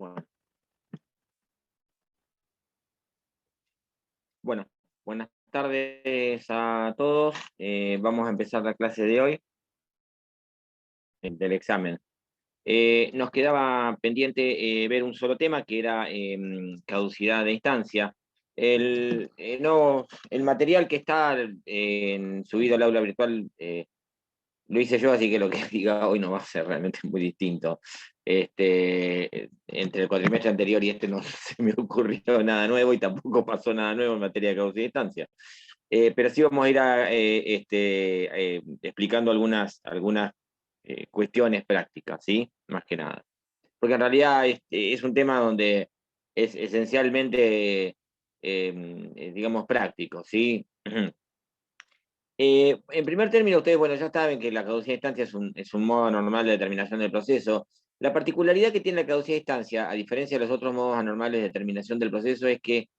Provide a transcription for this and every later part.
Bueno, bueno, buenas tardes a todos. Vamos a empezar la clase de hoy, del examen. Nos quedaba pendiente ver un solo tema, que era caducidad de instancia. El material que está subido al aula virtual lo hice yo, así que lo que diga hoy no va a ser realmente muy distinto. Entre el cuatrimestre anterior y este no se me ocurrió nada nuevo y tampoco pasó nada nuevo en materia de caducidad de instancia. Pero sí vamos a ir explicando algunas cuestiones prácticas, ¿sí? Más que nada. Porque en realidad es un tema donde es esencialmente, digamos, práctico, ¿sí? En primer término, ustedes, bueno, ya saben que la caducidad de instancia es un modo normal de determinación del proceso. La particularidad que tiene la caducidad de instancia, a diferencia de los otros modos anormales de determinación del proceso, es que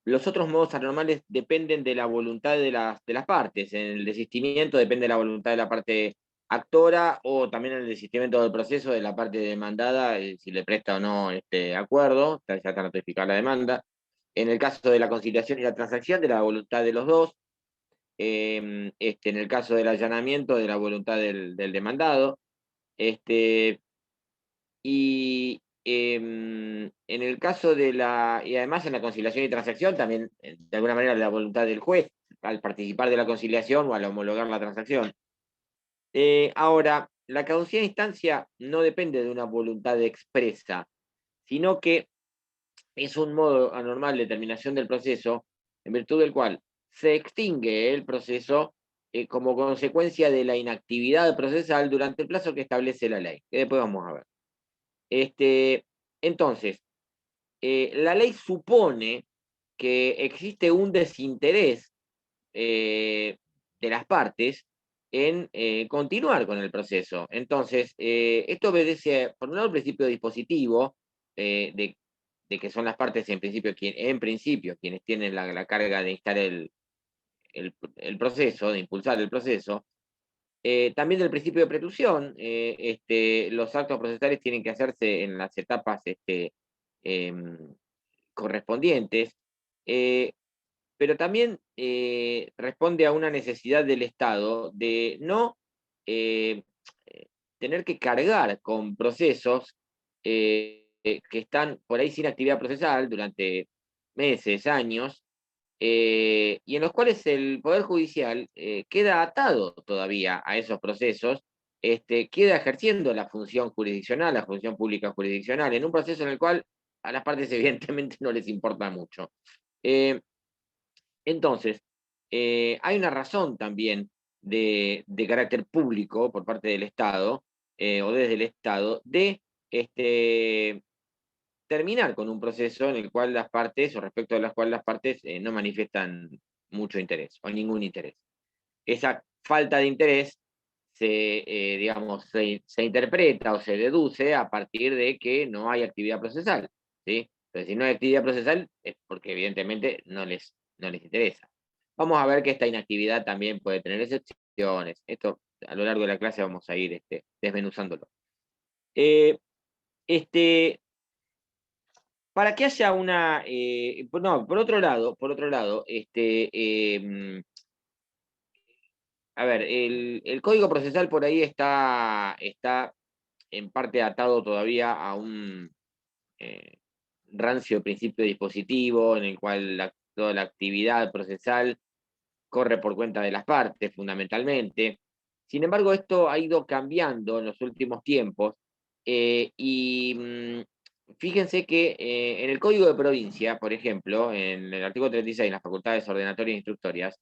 los otros modos anormales dependen de la voluntad de las partes. En el desistimiento depende de la voluntad de la parte actora, o también en el desistimiento del proceso de la parte demandada, si le presta o no este acuerdo, ya está notificada la demanda. En el caso de la conciliación y la transacción, de la voluntad de los dos. En el caso del allanamiento, de la voluntad del demandado. Este, y en el caso y además en la conciliación y transacción, también de alguna manera la voluntad del juez al participar de la conciliación o al homologar la transacción. Ahora, la caducidad de instancia no depende de una voluntad expresa, sino que es un modo anormal de terminación del proceso, en virtud del cual se extingue el proceso como consecuencia de la inactividad procesal durante el plazo que establece la ley, que después vamos a ver. Entonces, la ley supone que existe un desinterés de las partes en continuar con el proceso. Entonces, esto obedece, por un lado, al principio dispositivo, de que son las partes en principio quienes tienen la carga de instar el proceso, de impulsar el proceso. También del principio de preclusión. Los actos procesales tienen que hacerse en las etapas em, correspondientes. Eh, pero también responde a una necesidad del Estado de no eh, tener que cargar con procesos que están por ahí sin actividad procesal durante meses, años, y en los cuales el Poder Judicial queda atado todavía a esos procesos. Queda ejerciendo la función jurisdiccional, la función pública jurisdiccional, en un proceso en el cual a las partes evidentemente no les importa mucho. Eh, entonces, hay una razón también de carácter público por parte del Estado, o desde el Estado, de terminar con un proceso en el cual las partes, o respecto de las cuales las partes no manifiestan mucho interés o ningún interés. Esa falta de interés digamos, se interpreta o se deduce a partir de que no hay actividad procesal, ¿sí? Entonces, si no hay actividad procesal, es porque evidentemente no les interesa. Vamos a ver que esta inactividad también puede tener excepciones. Esto a lo largo de la clase vamos a ir desmenuzándolo. Eh, este, para que haya una. No, por otro lado, a ver, el código procesal por ahí está en parte atado todavía a un eh, rancio principio dispositivo en el cual toda la actividad procesal corre por cuenta de las partes, fundamentalmente. Sin embargo, esto ha ido cambiando en los últimos tiempos, y fíjense que en el Código de Provincia, por ejemplo, en el artículo 36, en las facultades ordenatorias e instructorias,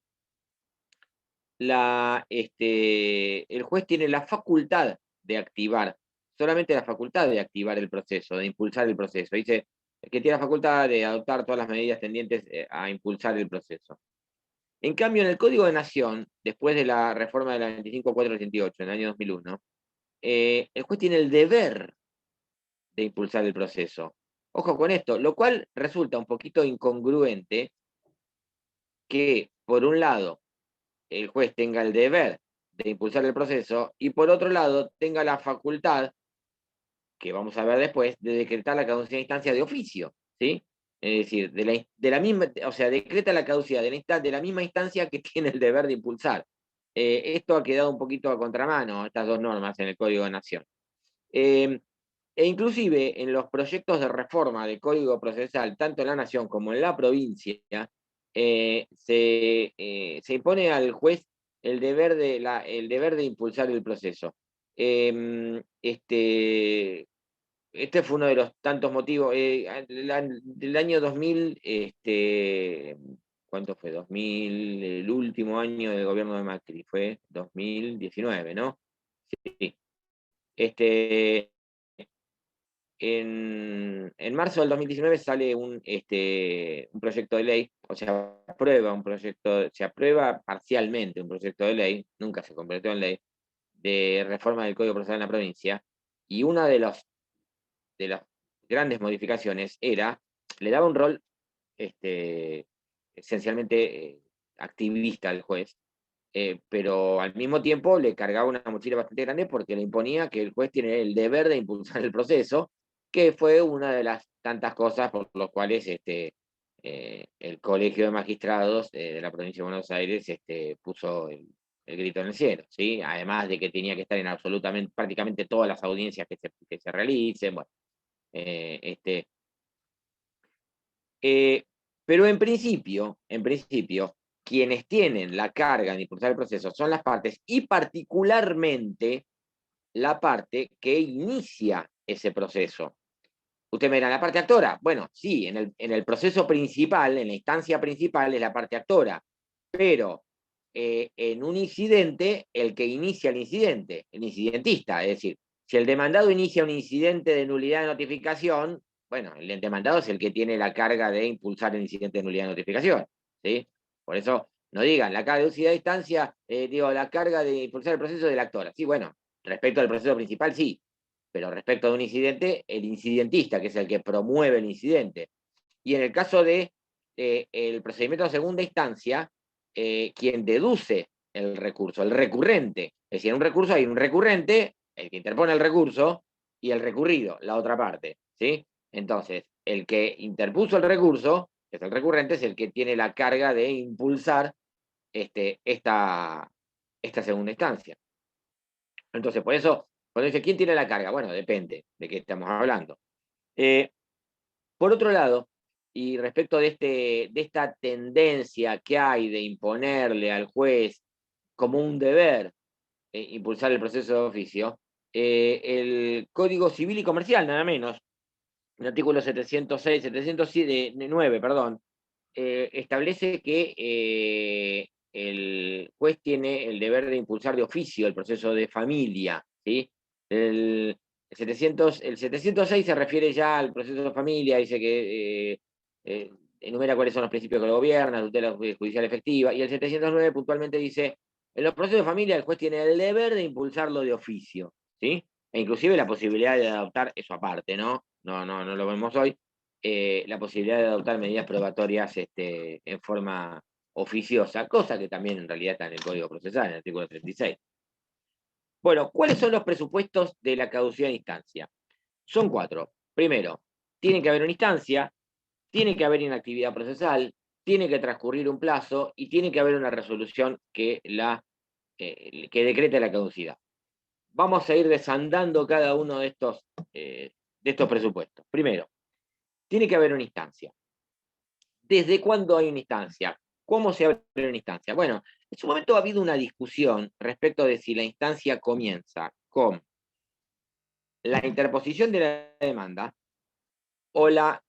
el juez tiene la facultad de activar, solamente la facultad de activar el proceso, de impulsar el proceso. Dice que tiene la facultad de adoptar todas las medidas tendientes a impulsar el proceso. En cambio, en el Código de Nación, después de la reforma de la 25488 en el año 2001, el juez tiene el deber de impulsar el proceso. Ojo con esto, lo cual resulta un poquito incongruente que, por un lado, el juez tenga el deber de impulsar el proceso y, por otro lado, tenga la facultad que vamos a ver después, de decretar la caducidad de instancia de oficio, ¿sí? Es decir, de la misma, o sea, decreta la caducidad de la misma instancia que tiene el deber de impulsar. Esto ha quedado un poquito a contramano, estas dos normas en el Código de Nación. E inclusive en los proyectos de reforma del Código Procesal, tanto en la Nación como en la provincia, se impone al juez el deber de impulsar el proceso. Este fue uno de los tantos motivos. Del año 2000, ¿cuánto fue? 2000, el último año del gobierno de Macri, fue 2019, ¿no? Sí. En marzo del 2019 sale un proyecto de ley, o sea, se aprueba parcialmente un proyecto de ley, nunca se convirtió en ley, de reforma del Código Procesal en la provincia, y una de las grandes modificaciones le daba un rol esencialmente activista al juez, pero al mismo tiempo le cargaba una mochila bastante grande porque le imponía que el juez tiene el deber de impulsar el proceso, que fue una de las tantas cosas por las cuales el Colegio de Magistrados de la provincia de Buenos Aires puso el grito en el cielo, ¿sí? Además de que tenía que estar en absolutamente, prácticamente todas las audiencias que se realicen, bueno, este, eh, pero en principio, quienes tienen la carga de impulsar el proceso son las partes y particularmente la parte que inicia ese proceso. Usted me dirá, ¿la parte actora? Bueno, sí, en el proceso principal, en la instancia principal es la parte actora, pero en un incidente, el que inicia el incidentista, es decir, si el demandado inicia un incidente de nulidad de notificación, bueno, el demandado es el que tiene la carga de impulsar el incidente de nulidad de notificación, ¿sí? Por eso, no digan, la caducidad de instancia, la carga de impulsar el proceso del actor. Sí, bueno, respecto al proceso principal, sí, pero respecto de un incidente, el incidentista, que es el que promueve el incidente. Y en el caso de el procedimiento de segunda instancia, quien deduce el recurso, el recurrente. Es decir, en un recurso hay un recurrente, el que interpone el recurso, y el recurrido, la otra parte. ¿Sí? Entonces, el que interpuso el recurso, que es el recurrente, es el que tiene la carga de impulsar esta segunda instancia. Entonces, por eso, cuando dice, ¿quién tiene la carga? Bueno, depende de qué estamos hablando. Por otro lado, y respecto de esta tendencia que hay de imponerle al juez como un deber impulsar el proceso de oficio, el Código Civil y Comercial, nada menos, el artículo 706, 709, perdón, establece que el juez tiene el deber de impulsar de oficio el proceso de familia, ¿sí? El 706 se refiere ya al proceso de familia, dice que enumera cuáles son los principios que lo gobiernan, tutela judicial efectiva, y el 709 puntualmente dice, en los procesos de familia el juez tiene el deber de impulsarlo de oficio, ¿sí? E inclusive la posibilidad de adoptar, eso aparte, ¿no? No lo vemos hoy, la posibilidad de adoptar medidas probatorias en forma oficiosa, cosa que también en realidad está en el Código Procesal, en el artículo 36. Bueno, ¿cuáles son los presupuestos de la caducidad de instancia? Son 4. Primero, tiene que haber una instancia, tiene que haber inactividad procesal, tiene que transcurrir un plazo y tiene que haber una resolución que decrete la caducidad. Vamos a ir desandando cada uno de estos presupuestos. Primero, tiene que haber una instancia. ¿Desde cuándo hay una instancia? ¿Cómo se abre una instancia? Bueno, en su momento ha habido una discusión respecto de si la instancia comienza con la interposición de la demanda o la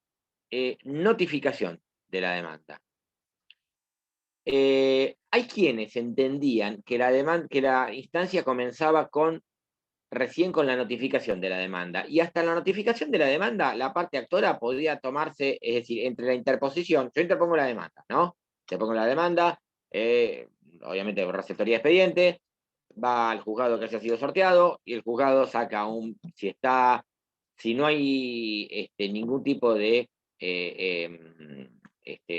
notificación de la demanda. Hay quienes entendían que la instancia comenzaba recién con la notificación de la demanda. Y hasta la notificación de la demanda, la parte actora podía tomarse, es decir, entre la interposición, yo interpongo la demanda, ¿no? Interpongo la demanda, obviamente receptoría de expediente, va al juzgado que haya sido sorteado y el juzgado saca si no hay ningún tipo de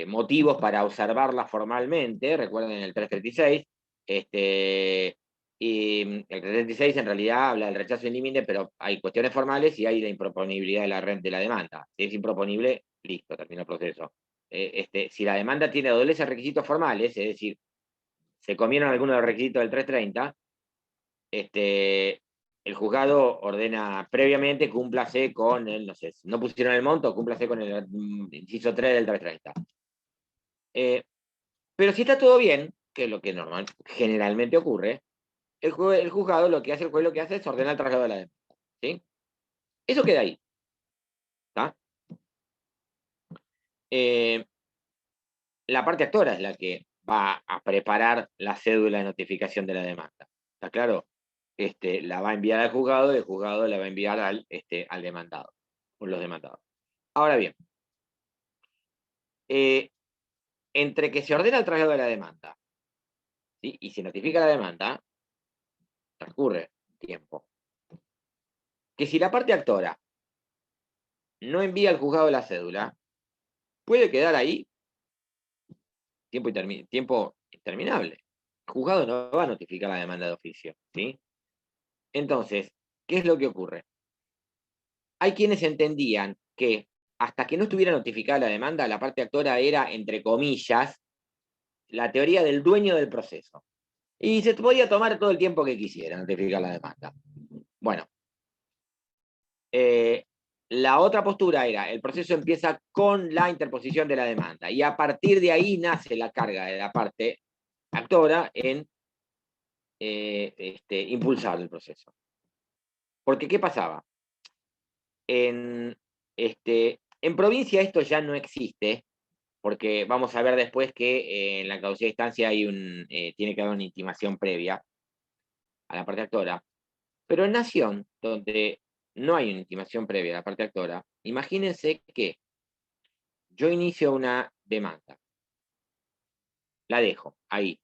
motivos para observarla formalmente, recuerden el 336, Y el 336 en realidad habla del rechazo in limine, pero hay cuestiones formales y hay la improponibilidad de la demanda. Si es improponible, listo, terminó el proceso. Si la demanda tiene adolece requisitos formales, es decir, se comieron algunos de los requisitos del 330, el juzgado ordena previamente, cúmplase con el, no sé, si no pusieron el monto, cúmplase con el inciso 3 del 330. Pero si está todo bien, que es lo que generalmente ocurre, el juzgado lo que hace, el juez lo que hace es ordenar el traslado de la demanda. ¿Sí? Eso queda ahí. ¿Está? La parte actora es la que va a preparar la cédula de notificación de la demanda. ¿Está claro? La va a enviar al juzgado y el juzgado la va a enviar al demandado, o los demandados. Ahora bien, entre que se ordena el traslado de la demanda, ¿sí?, y se notifica la demanda, transcurre tiempo. Que si la parte actora no envía al juzgado la cédula, puede quedar ahí tiempo interminable. El juzgado no va a notificar la demanda de oficio, ¿sí? Entonces, ¿qué es lo que ocurre? Hay quienes entendían que hasta que no estuviera notificada la demanda, la parte actora era, entre comillas, la teoría del dueño del proceso. Y se podía tomar todo el tiempo que quisiera notificar la demanda. Bueno, la otra postura era, el proceso empieza con la interposición de la demanda y a partir de ahí nace la carga de la parte actora en impulsar el proceso. Porque, ¿qué pasaba? En provincia esto ya no existe, porque vamos a ver después que en la caducidad de instancia tiene que haber una intimación previa a la parte actora. Pero en nación, donde no hay una intimación previa a la parte actora, imagínense que yo inicio una demanda, la dejo ahí,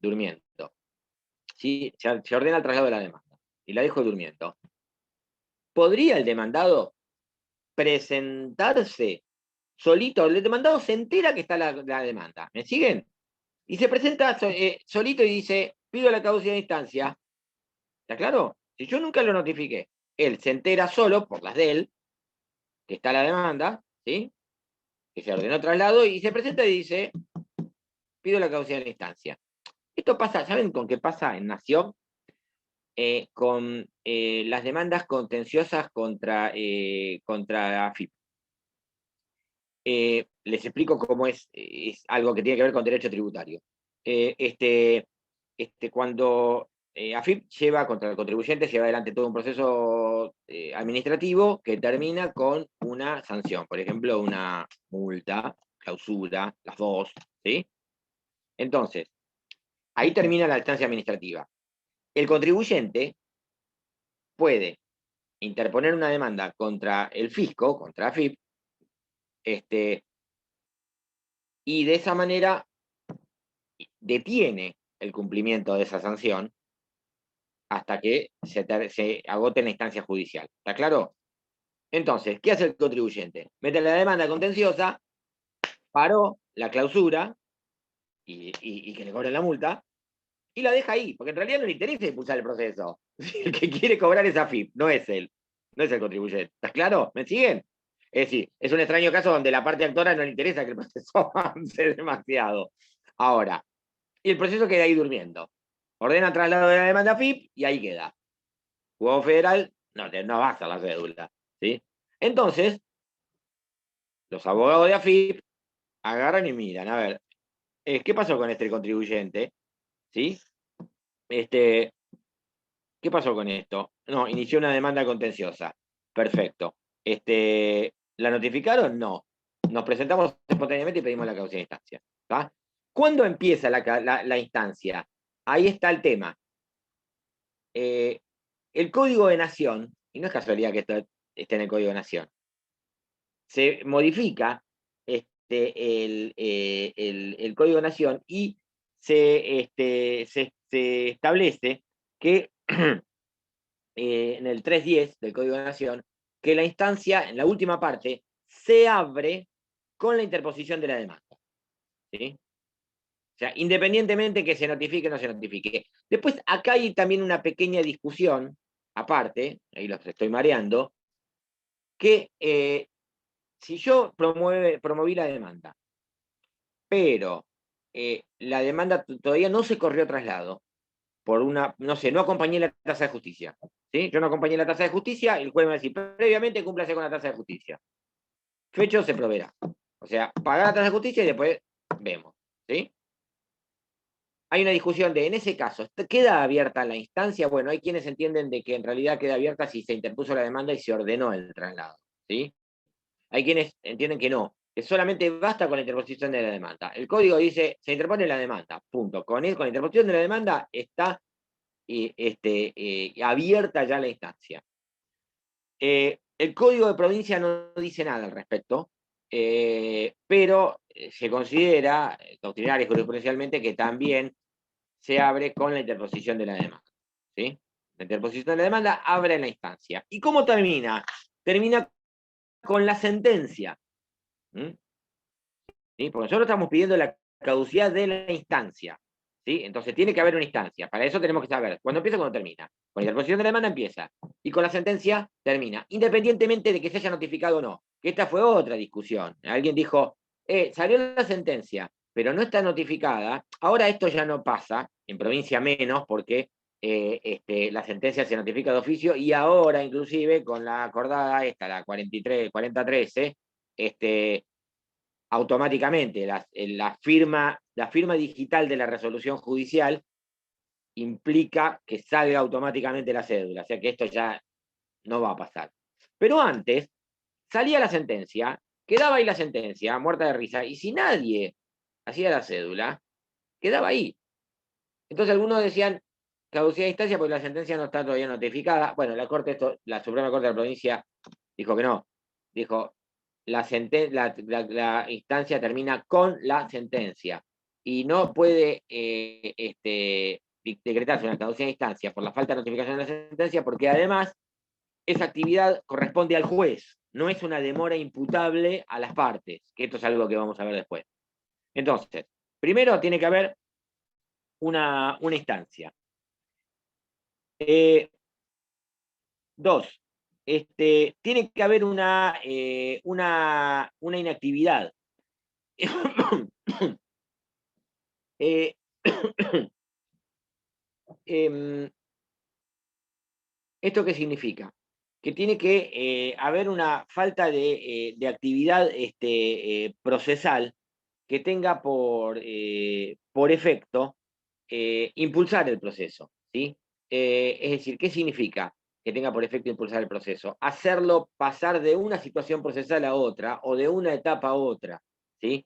durmiendo. ¿Sí? Se ordena el traslado de la demanda y la dejo durmiendo. ¿Podría el demandado presentarse solito? El demandado se entera que está la demanda. ¿Me siguen? Y se presenta solito y dice, pido la caducidad de instancia. ¿Está claro? Si yo nunca lo notifiqué, él se entera solo, por las de él, que está la demanda, ¿sí?, que se ordenó traslado, y se presenta y dice, pido la caducidad de la instancia. Esto pasa, ¿saben con qué pasa en Nación? Con las demandas contenciosas contra AFIP. Les explico cómo es algo que tiene que ver con derecho tributario. Cuando AFIP lleva contra el contribuyente, lleva adelante todo un proceso administrativo que termina con una sanción, por ejemplo, una multa, clausura, las dos, ¿sí? Entonces, ahí termina la instancia administrativa. El contribuyente puede interponer una demanda contra el fisco, contra AFIP, y de esa manera detiene el cumplimiento de esa sanción hasta que se agote la instancia judicial. ¿Está claro? Entonces, ¿qué hace el contribuyente? Mete la demanda contenciosa, paró la clausura y que le cobren la multa, y la deja ahí, porque en realidad no le interesa impulsar el proceso. El que quiere cobrar es AFIP, no es él, no es el contribuyente. ¿Está claro? ¿Me siguen? Es decir, es un extraño caso donde la parte actora no le interesa que el proceso avance demasiado. Ahora, y el proceso queda ahí durmiendo. Ordena traslado de la demanda AFIP y ahí queda. Juzgado federal no basta la cédula, ¿sí? Entonces, los abogados de AFIP agarran y miran, a ver, ¿qué pasó con este contribuyente? ¿Sí? ¿Qué pasó con esto? No, inició una demanda contenciosa. Perfecto. ¿La notificaron? No. Nos presentamos espontáneamente y pedimos la causa de instancia. ¿Tá? ¿Cuándo empieza la instancia? Ahí está el tema. El Código de Nación, y no es casualidad que esto esté en el Código de Nación, se modifica el Código de Nación y se establece que en el 310 del Código de Nación, que la instancia, en la última parte, se abre con la interposición de la demanda. ¿Sí? sea, independientemente que se notifique o no se notifique. Después, acá hay también una pequeña discusión, aparte, ahí los estoy mareando, que si yo promoví la demanda, pero la demanda todavía no se corrió traslado, por una, no sé, no acompañé la tasa de justicia. ¿Sí? Yo no acompañé la tasa de justicia, el juez me va a decir, previamente cúmplase con la tasa de justicia. Fecho se proveerá. O sea, pagar la tasa de justicia y después vemos. ¿Sí? Hay una discusión de, en ese caso, ¿queda abierta la instancia? Bueno, hay quienes entienden de que en realidad queda abierta si se interpuso la demanda y se ordenó el traslado. ¿Sí? Hay quienes entienden que no, que solamente basta con la interposición de la demanda. El código dice, se interpone la demanda, punto. Con la interposición de la demanda está abierta ya la instancia. El código de provincia no dice nada al respecto, pero se considera, doctrinaria y jurisprudencialmente, que también se abre con la interposición de la demanda. ¿Sí? La interposición de la demanda abre la instancia. ¿Y cómo termina? Termina con la sentencia. ¿Sí? Porque nosotros estamos pidiendo la caducidad de la instancia. ¿Sí? Entonces tiene que haber una instancia. Para eso tenemos que saber cuándo empieza y cuándo termina. Con la interposición de la demanda empieza. Y con la sentencia termina. Independientemente de que se haya notificado o no. Que esta fue otra discusión. Alguien dijo, salió la sentencia, pero no está notificada. Ahora esto ya no pasa, en provincia menos, porque la sentencia se notifica de oficio y ahora inclusive con la acordada esta, la 4013, automáticamente la firma digital de la resolución judicial implica que salga automáticamente la cédula, o sea que esto ya no va a pasar. Pero antes, salía la sentencia, quedaba ahí la sentencia, muerta de risa, y si nadie hacía la cédula, quedaba ahí. Entonces algunos decían caducidad de instancia porque la sentencia no está todavía notificada. Bueno, la Suprema Corte de la provincia dijo que no. Dijo, la instancia termina con la sentencia y no puede decretarse una caducidad de instancia por la falta de notificación de la sentencia, porque además esa actividad corresponde al juez, no es una demora imputable a las partes, que esto es algo que vamos a ver después. Entonces, primero tiene que haber una instancia. Dos, tiene que haber una inactividad. eh, ¿Esto qué significa? Que tiene que haber una falta de actividad procesal que tenga por efecto impulsar el proceso. ¿Sí? Es decir, ¿qué significa que tenga por efecto impulsar el proceso? Hacerlo pasar de una situación procesal a otra o de una etapa a otra. ¿Sí?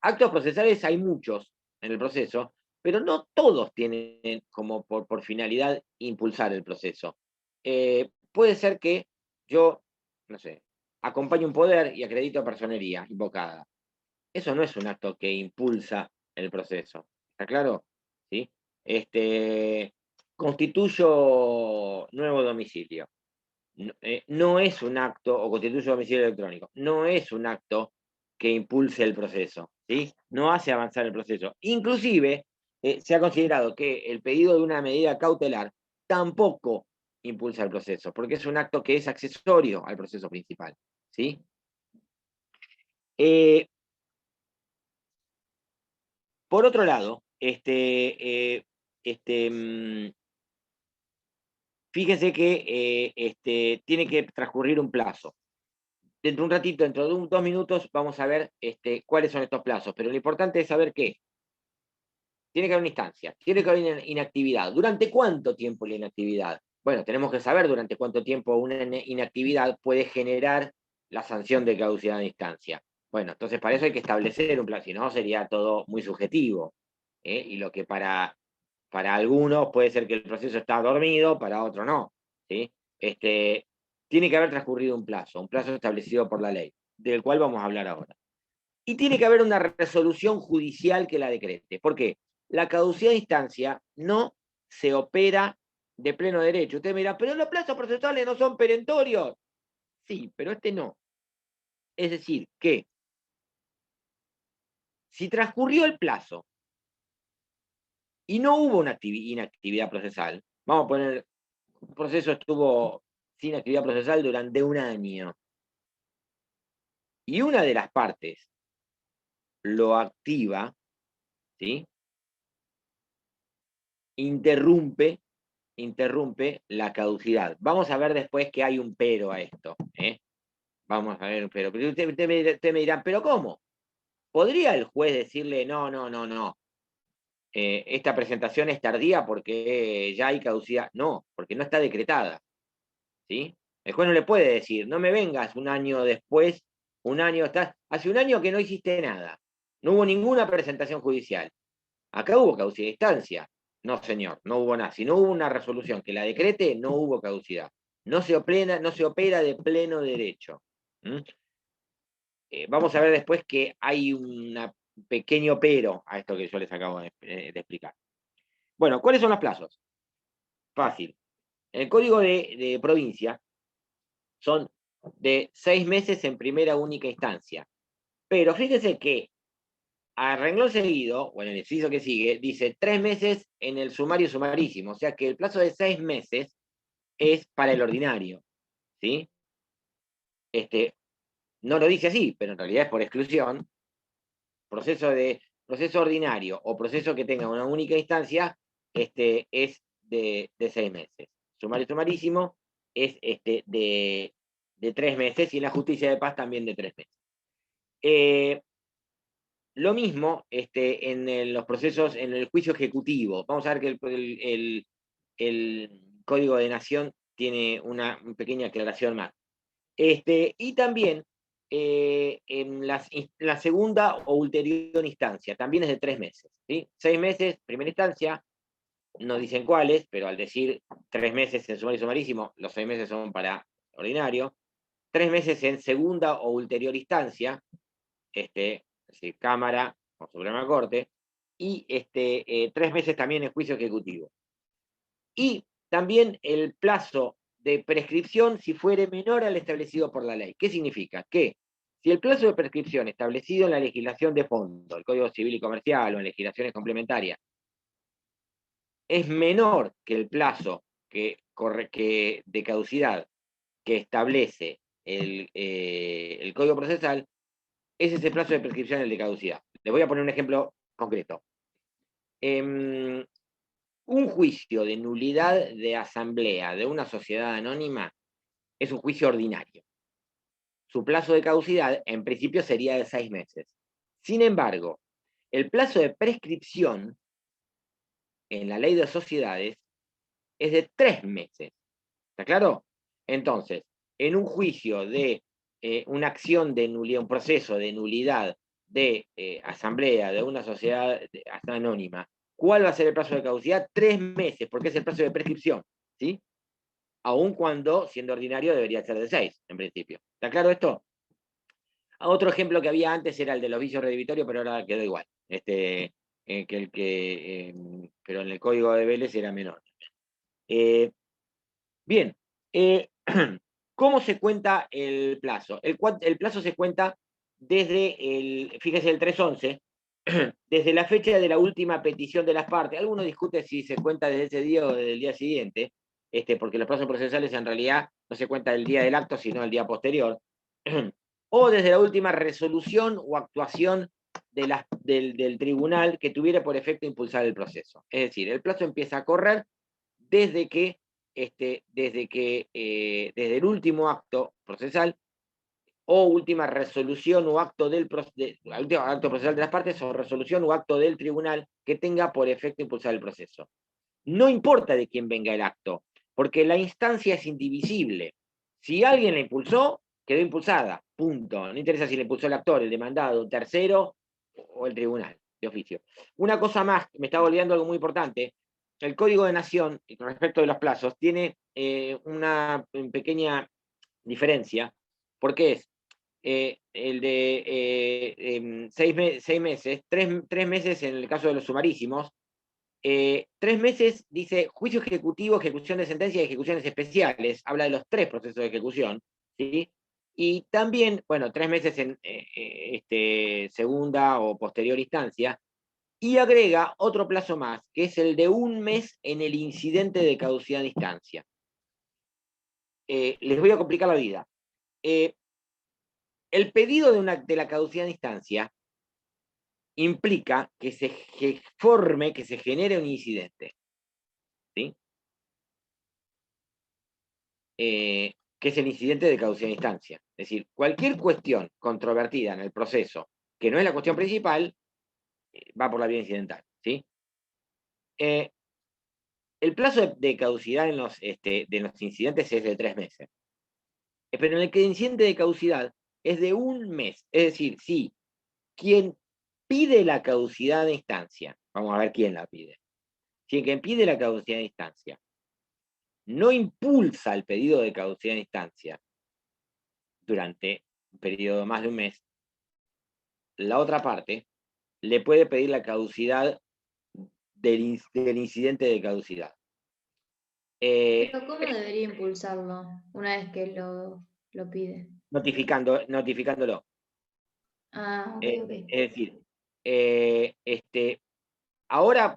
Actos procesales hay muchos en el proceso, pero no todos tienen como por finalidad impulsar el proceso. Puede ser que yo, no sé, acompañe un poder y acredito personería invocada. Eso no es un acto que impulsa el proceso. ¿Está claro? ¿Sí? Constituyo nuevo domicilio. No es un acto, o constituyo domicilio electrónico, no es un acto que impulse el proceso. ¿Sí? No hace avanzar el proceso. Inclusive, se ha considerado que el pedido de una medida cautelar tampoco impulsa el proceso, porque es un acto que es accesorio al proceso principal. ¿Sí? Por otro lado, fíjense que tiene que transcurrir un plazo. Dentro de un ratito, dentro de 2 minutos, vamos a ver cuáles son estos plazos, pero lo importante es saber que tiene que haber una instancia, tiene que haber inactividad. ¿Durante cuánto tiempo la inactividad? Bueno, tenemos que saber durante cuánto tiempo una inactividad puede generar la sanción de caducidad de instancia. Bueno, entonces para eso hay que establecer un plazo, si no sería todo muy subjetivo. Y lo que para algunos puede ser que el proceso está dormido, para otros no. ¿Sí? Tiene que haber transcurrido un plazo establecido por la ley, del cual vamos a hablar ahora. Y tiene que haber una resolución judicial que la decrete. ¿Por qué? La caducidad de instancia no se opera de pleno derecho. Usted me dirá, pero los plazos procesales no son perentorios. Sí, pero este no. Es decir, que Si transcurrió el plazo y no hubo una inactividad procesal, vamos a poner, un proceso estuvo sin actividad procesal durante un año, y una de las partes lo activa, ¿sí? Interrumpe la caducidad. Vamos a ver después que hay un pero a esto, ¿eh? Vamos a ver un pero. Pero usted me dirá, ¿pero cómo? ¿Podría el juez decirle, no, esta presentación es tardía porque ya hay caducidad? No, porque no está decretada, ¿sí? El juez no le puede decir, no me vengas un año después, hace un año que no hiciste nada, no hubo ninguna presentación judicial. Acá hubo caducidad de instancia. No, señor, no hubo nada. Si no hubo una resolución que la decrete, no hubo caducidad. No se opera de pleno derecho. Vamos a ver después que hay un pequeño pero a esto que yo les acabo de explicar. Bueno, ¿cuáles son los plazos? Fácil. En el código de provincia son de 6 meses en primera única instancia. Pero fíjese que a renglón seguido, o en el inciso que sigue, dice 3 meses en el sumario sumarísimo, o sea que el plazo de 6 meses es para el ordinario, ¿sí? No lo dice así, pero en realidad es por exclusión, proceso ordinario o proceso que tenga una única instancia, es de 6 meses. Sumario sumarísimo es de 3 meses y en la justicia de paz también de 3 meses. Lo mismo en los procesos, en el juicio ejecutivo. Vamos a ver que el Código de Nación tiene una pequeña aclaración más. Y también en la segunda o ulterior instancia, también es de 3 meses. ¿Sí? 6 meses, primera instancia, no dicen cuáles, pero al decir 3 meses en sumario y sumarísimo, los 6 meses son para ordinario. 3 meses en segunda o ulterior instancia, es decir, Cámara o Suprema Corte, y 3 meses también en juicio ejecutivo. Y también el plazo de prescripción si fuere menor al establecido por la ley. ¿Qué significa? Que si el plazo de prescripción establecido en la legislación de fondo, el Código Civil y Comercial o en legislaciones complementarias, es menor que el plazo de caducidad que establece el Código Procesal, ese es el plazo de prescripción, el de caducidad. Les voy a poner un ejemplo concreto. Un juicio de nulidad de asamblea de una sociedad anónima es un juicio ordinario. Su plazo de caducidad, en principio, sería de 6 meses. Sin embargo, el plazo de prescripción en la ley de sociedades es de 3 meses. ¿Está claro? Entonces, en un juicio de una acción de nulidad, un proceso de nulidad de asamblea de una sociedad anónima, ¿cuál va a ser el plazo de caducidad? 3 meses, porque es el plazo de prescripción, ¿sí? Aun cuando, siendo ordinario, debería ser de 6, en principio. ¿Está claro esto? Otro ejemplo que había antes era el de los vicios redhibitorios, pero ahora quedó igual. Pero en el código de Vélez era menor. Bien, ¿cómo se cuenta el plazo? El plazo se cuenta fíjese, el 311, desde la fecha de la última petición de las partes. Algunos discuten si se cuenta desde ese día o desde el día siguiente, porque los plazos procesales en realidad no se cuenta del día del acto, sino el día posterior. O desde la última resolución o actuación del tribunal que tuviera por efecto impulsar el proceso. Es decir, el plazo empieza a correr desde el último acto procesal o última resolución o acto acto procesal de las partes o resolución o acto del tribunal que tenga por efecto impulsar el proceso. No importa de quién venga el acto, porque la instancia es indivisible. Si alguien la impulsó, quedó impulsada, punto. No interesa si la impulsó el actor, el demandado, un tercero o el tribunal de oficio. Una cosa más, me estaba olvidando algo muy importante. El Código de Nación, con respecto de los plazos, tiene una pequeña diferencia, porque es el de 6 meses, 3 meses en el caso de los sumarísimos, 3 meses dice juicio ejecutivo, ejecución de sentencia y ejecuciones especiales, habla de los 3 procesos de ejecución, ¿sí? Y también, bueno, 3 meses en segunda o posterior instancia, y agrega otro plazo más, que es el de 1 mes en el incidente de caducidad de instancia. Les voy a complicar la vida. El pedido de la caducidad de instancia implica que que se genere un incidente, ¿sí? Que es el incidente de caducidad de instancia. Es decir, cualquier cuestión controvertida en el proceso, que no es la cuestión principal, va por la vía incidental, ¿sí? El plazo de caducidad de los incidentes es de 3 meses. Pero en el que el incidente de caducidad es de 1 mes. Es decir, si quien pide la caducidad de instancia, vamos a ver quién la pide, si quien pide la caducidad de instancia no impulsa el pedido de caducidad de instancia durante un periodo de más de 1 mes, la otra parte le puede pedir la caducidad del incidente de caducidad. Pero ¿cómo debería impulsarlo una vez que lo pide? Notificándolo. Ah, ok, ok. Es decir, ahora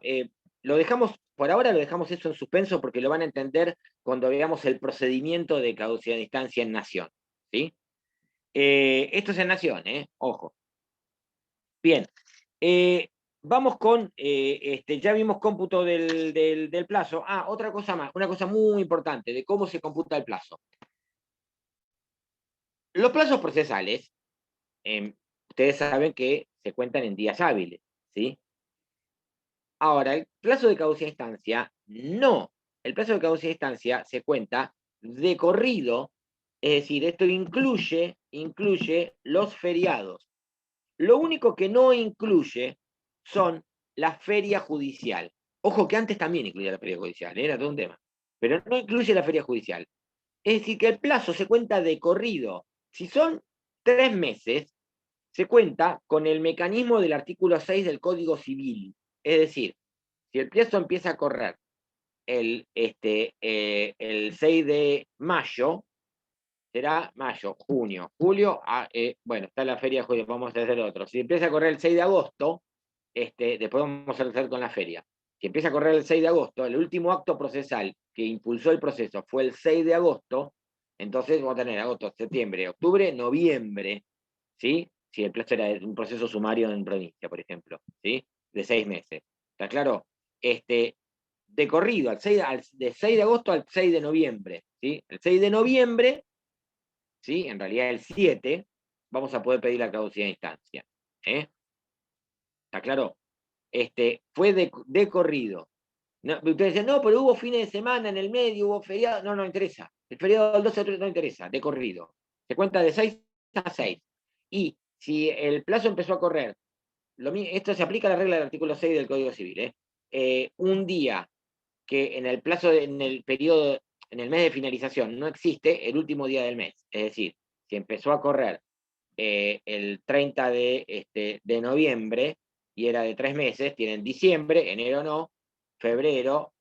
por ahora lo dejamos eso en suspenso porque lo van a entender cuando veamos el procedimiento de caducidad de instancia en Nación. ¿Sí? Esto es en Nación, ojo. Bien, vamos con, ya vimos cómputo del plazo. Ah, otra cosa más, una cosa muy importante de cómo se computa el plazo. Los plazos procesales, ustedes saben que se cuentan en días hábiles, ¿sí? Ahora, el plazo de caducidad de instancia, no. El plazo de caducidad de instancia se cuenta de corrido, es decir, esto incluye los feriados. Lo único que no incluye son la feria judicial. Ojo que antes también incluía la feria judicial, era todo un tema. Pero no incluye la feria judicial. Es decir, que el plazo se cuenta de corrido. Si son 3 meses, se cuenta con el mecanismo del artículo 6 del Código Civil. Es decir, si el plazo empieza a correr el 6 de mayo, será mayo, junio, julio, bueno, está la feria de julio, vamos a hacer otro. Si empieza a correr el 6 de agosto, después vamos a hacer con la feria. Si empieza a correr el 6 de agosto, el último acto procesal que impulsó el proceso fue el 6 de agosto, entonces vamos a tener agosto, septiembre, octubre, noviembre, ¿sí? Si el plazo era un proceso sumario en provincia, por ejemplo, ¿sí? De 6 meses. ¿Está claro? De corrido, de 6 de agosto al 6 de noviembre, ¿sí? El 6 de noviembre, ¿sí? En realidad el 7, vamos a poder pedir la caducidad de instancia. ¿Está claro? Fue de corrido. No, ustedes dicen, no, pero hubo fines de semana en el medio, hubo feriado. No, no interesa. El feriado del 12 de octubre no interesa, de corrido. Se cuenta de 6 a 6. Y si el plazo empezó a correr, esto se aplica a la regla del artículo 6 del Código Civil, un día que en el plazo, en el periodo, en el mes de finalización no existe el último día del mes. Es decir, si empezó a correr el 30 de noviembre y era de 3 meses, tienen diciembre, enero no, febrero,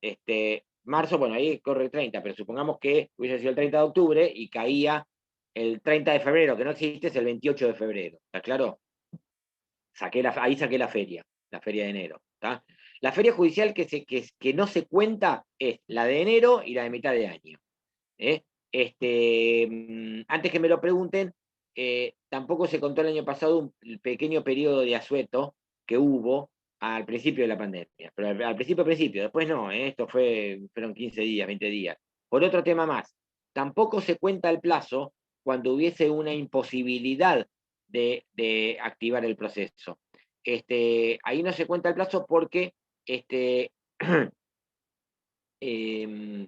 marzo, bueno, ahí corre el 30, pero supongamos que hubiese sido el 30 de octubre y caía el 30 de febrero, que no existe, es el 28 de febrero. ¿Está claro? Ahí saqué la feria de enero. ¿Tá? La feria judicial que no se cuenta es la de enero y la de mitad de año. Antes que me lo pregunten, tampoco se contó el año pasado el pequeño periodo de asueto que hubo al principio de la pandemia. Pero al principio, después no, esto fueron 15 días, 20 días. Por otro tema más, tampoco se cuenta el plazo cuando hubiese una imposibilidad de activar el proceso. Ahí no se cuenta el plazo porque em,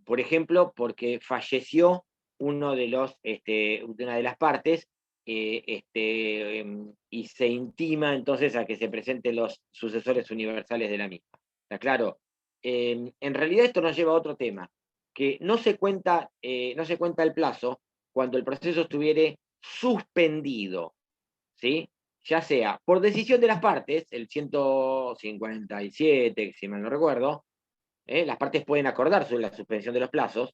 por ejemplo, porque falleció uno de una de las partes y se intima entonces a que se presenten los sucesores universales de la misma. ¿Está claro? En realidad esto nos lleva a otro tema, que no se cuenta el plazo cuando el proceso estuviere suspendido, ¿sí? Ya sea por decisión de las partes, el 157, si mal no recuerdo, las partes pueden acordar sobre la suspensión de los plazos,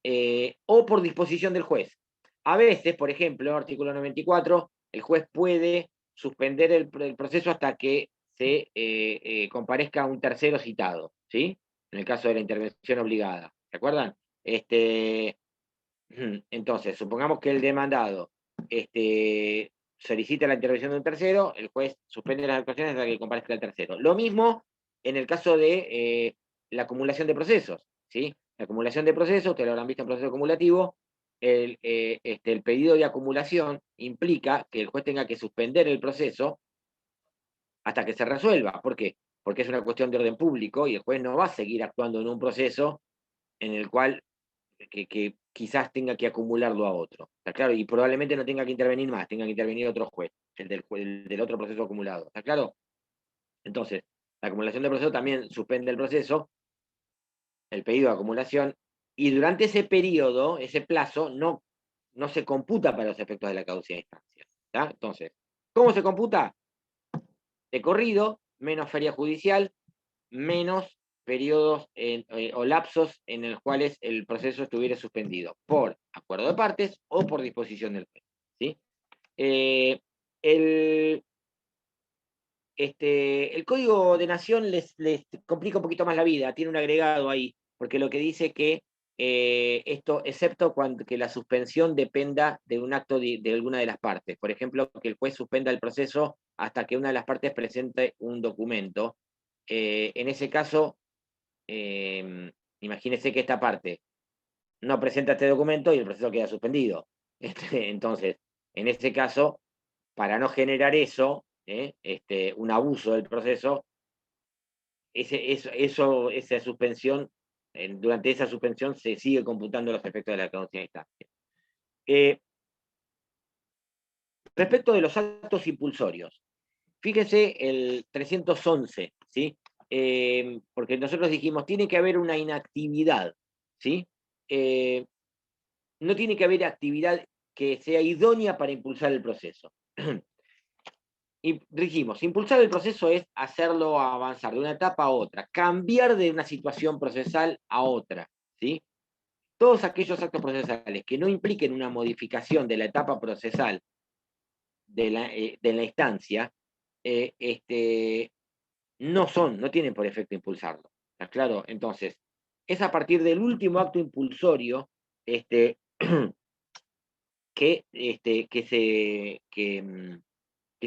o por disposición del juez. A veces, por ejemplo, artículo 94, el juez puede suspender el proceso hasta que se comparezca un tercero citado, ¿sí? En el caso de la intervención obligada. ¿Se acuerdan? Entonces, supongamos que el demandado solicita la intervención de un tercero, el juez suspende las actuaciones hasta que comparezca el tercero. Lo mismo en el caso de la acumulación de procesos, ¿sí? La acumulación de procesos, ustedes lo habrán visto en proceso acumulativo, el pedido de acumulación implica que el juez tenga que suspender el proceso hasta que se resuelva. ¿Por qué? Porque es una cuestión de orden público y el juez no va a seguir actuando en un proceso en el cual que quizás tenga que acumularlo a otro. ¿Está claro? Y probablemente no tenga que intervenir más, tenga que intervenir otro juez, el del otro proceso acumulado. ¿Está claro? Entonces, la acumulación de proceso también suspende el proceso, el pedido de acumulación, y durante ese periodo, ese plazo, no se computa para los efectos de la caducidad de instancia. ¿Está? Entonces, ¿cómo se computa? De corrido, menos feria judicial, menos periodos o lapsos en los cuales el proceso estuviera suspendido por acuerdo de partes o por disposición del juez. ¿Sí? El Código de Nación les complica un poquito más la vida, tiene un agregado ahí, porque lo que dice que esto, excepto cuando que la suspensión dependa de un acto de alguna de las partes. Por ejemplo, que el juez suspenda el proceso hasta que una de las partes presente un documento. En ese caso, imagínese que esta parte no presenta este documento y el proceso queda suspendido. Entonces, en ese caso, para no generar eso, un abuso del proceso, esa suspensión, durante esa suspensión se sigue computando los efectos de la caducidad de instancia. Respecto de los actos impulsorios, fíjese el 311, ¿sí? Porque nosotros dijimos, tiene que haber una inactividad, ¿sí? No tiene que haber actividad que sea idónea para impulsar el proceso. Y dijimos, impulsar el proceso es hacerlo avanzar de una etapa a otra, cambiar de una situación procesal a otra, ¿sí? Todos aquellos actos procesales que no impliquen una modificación de la etapa procesal de la instancia, no tienen por efecto impulsarlo. ¿Está claro? Entonces, es a partir del último acto impulsorio que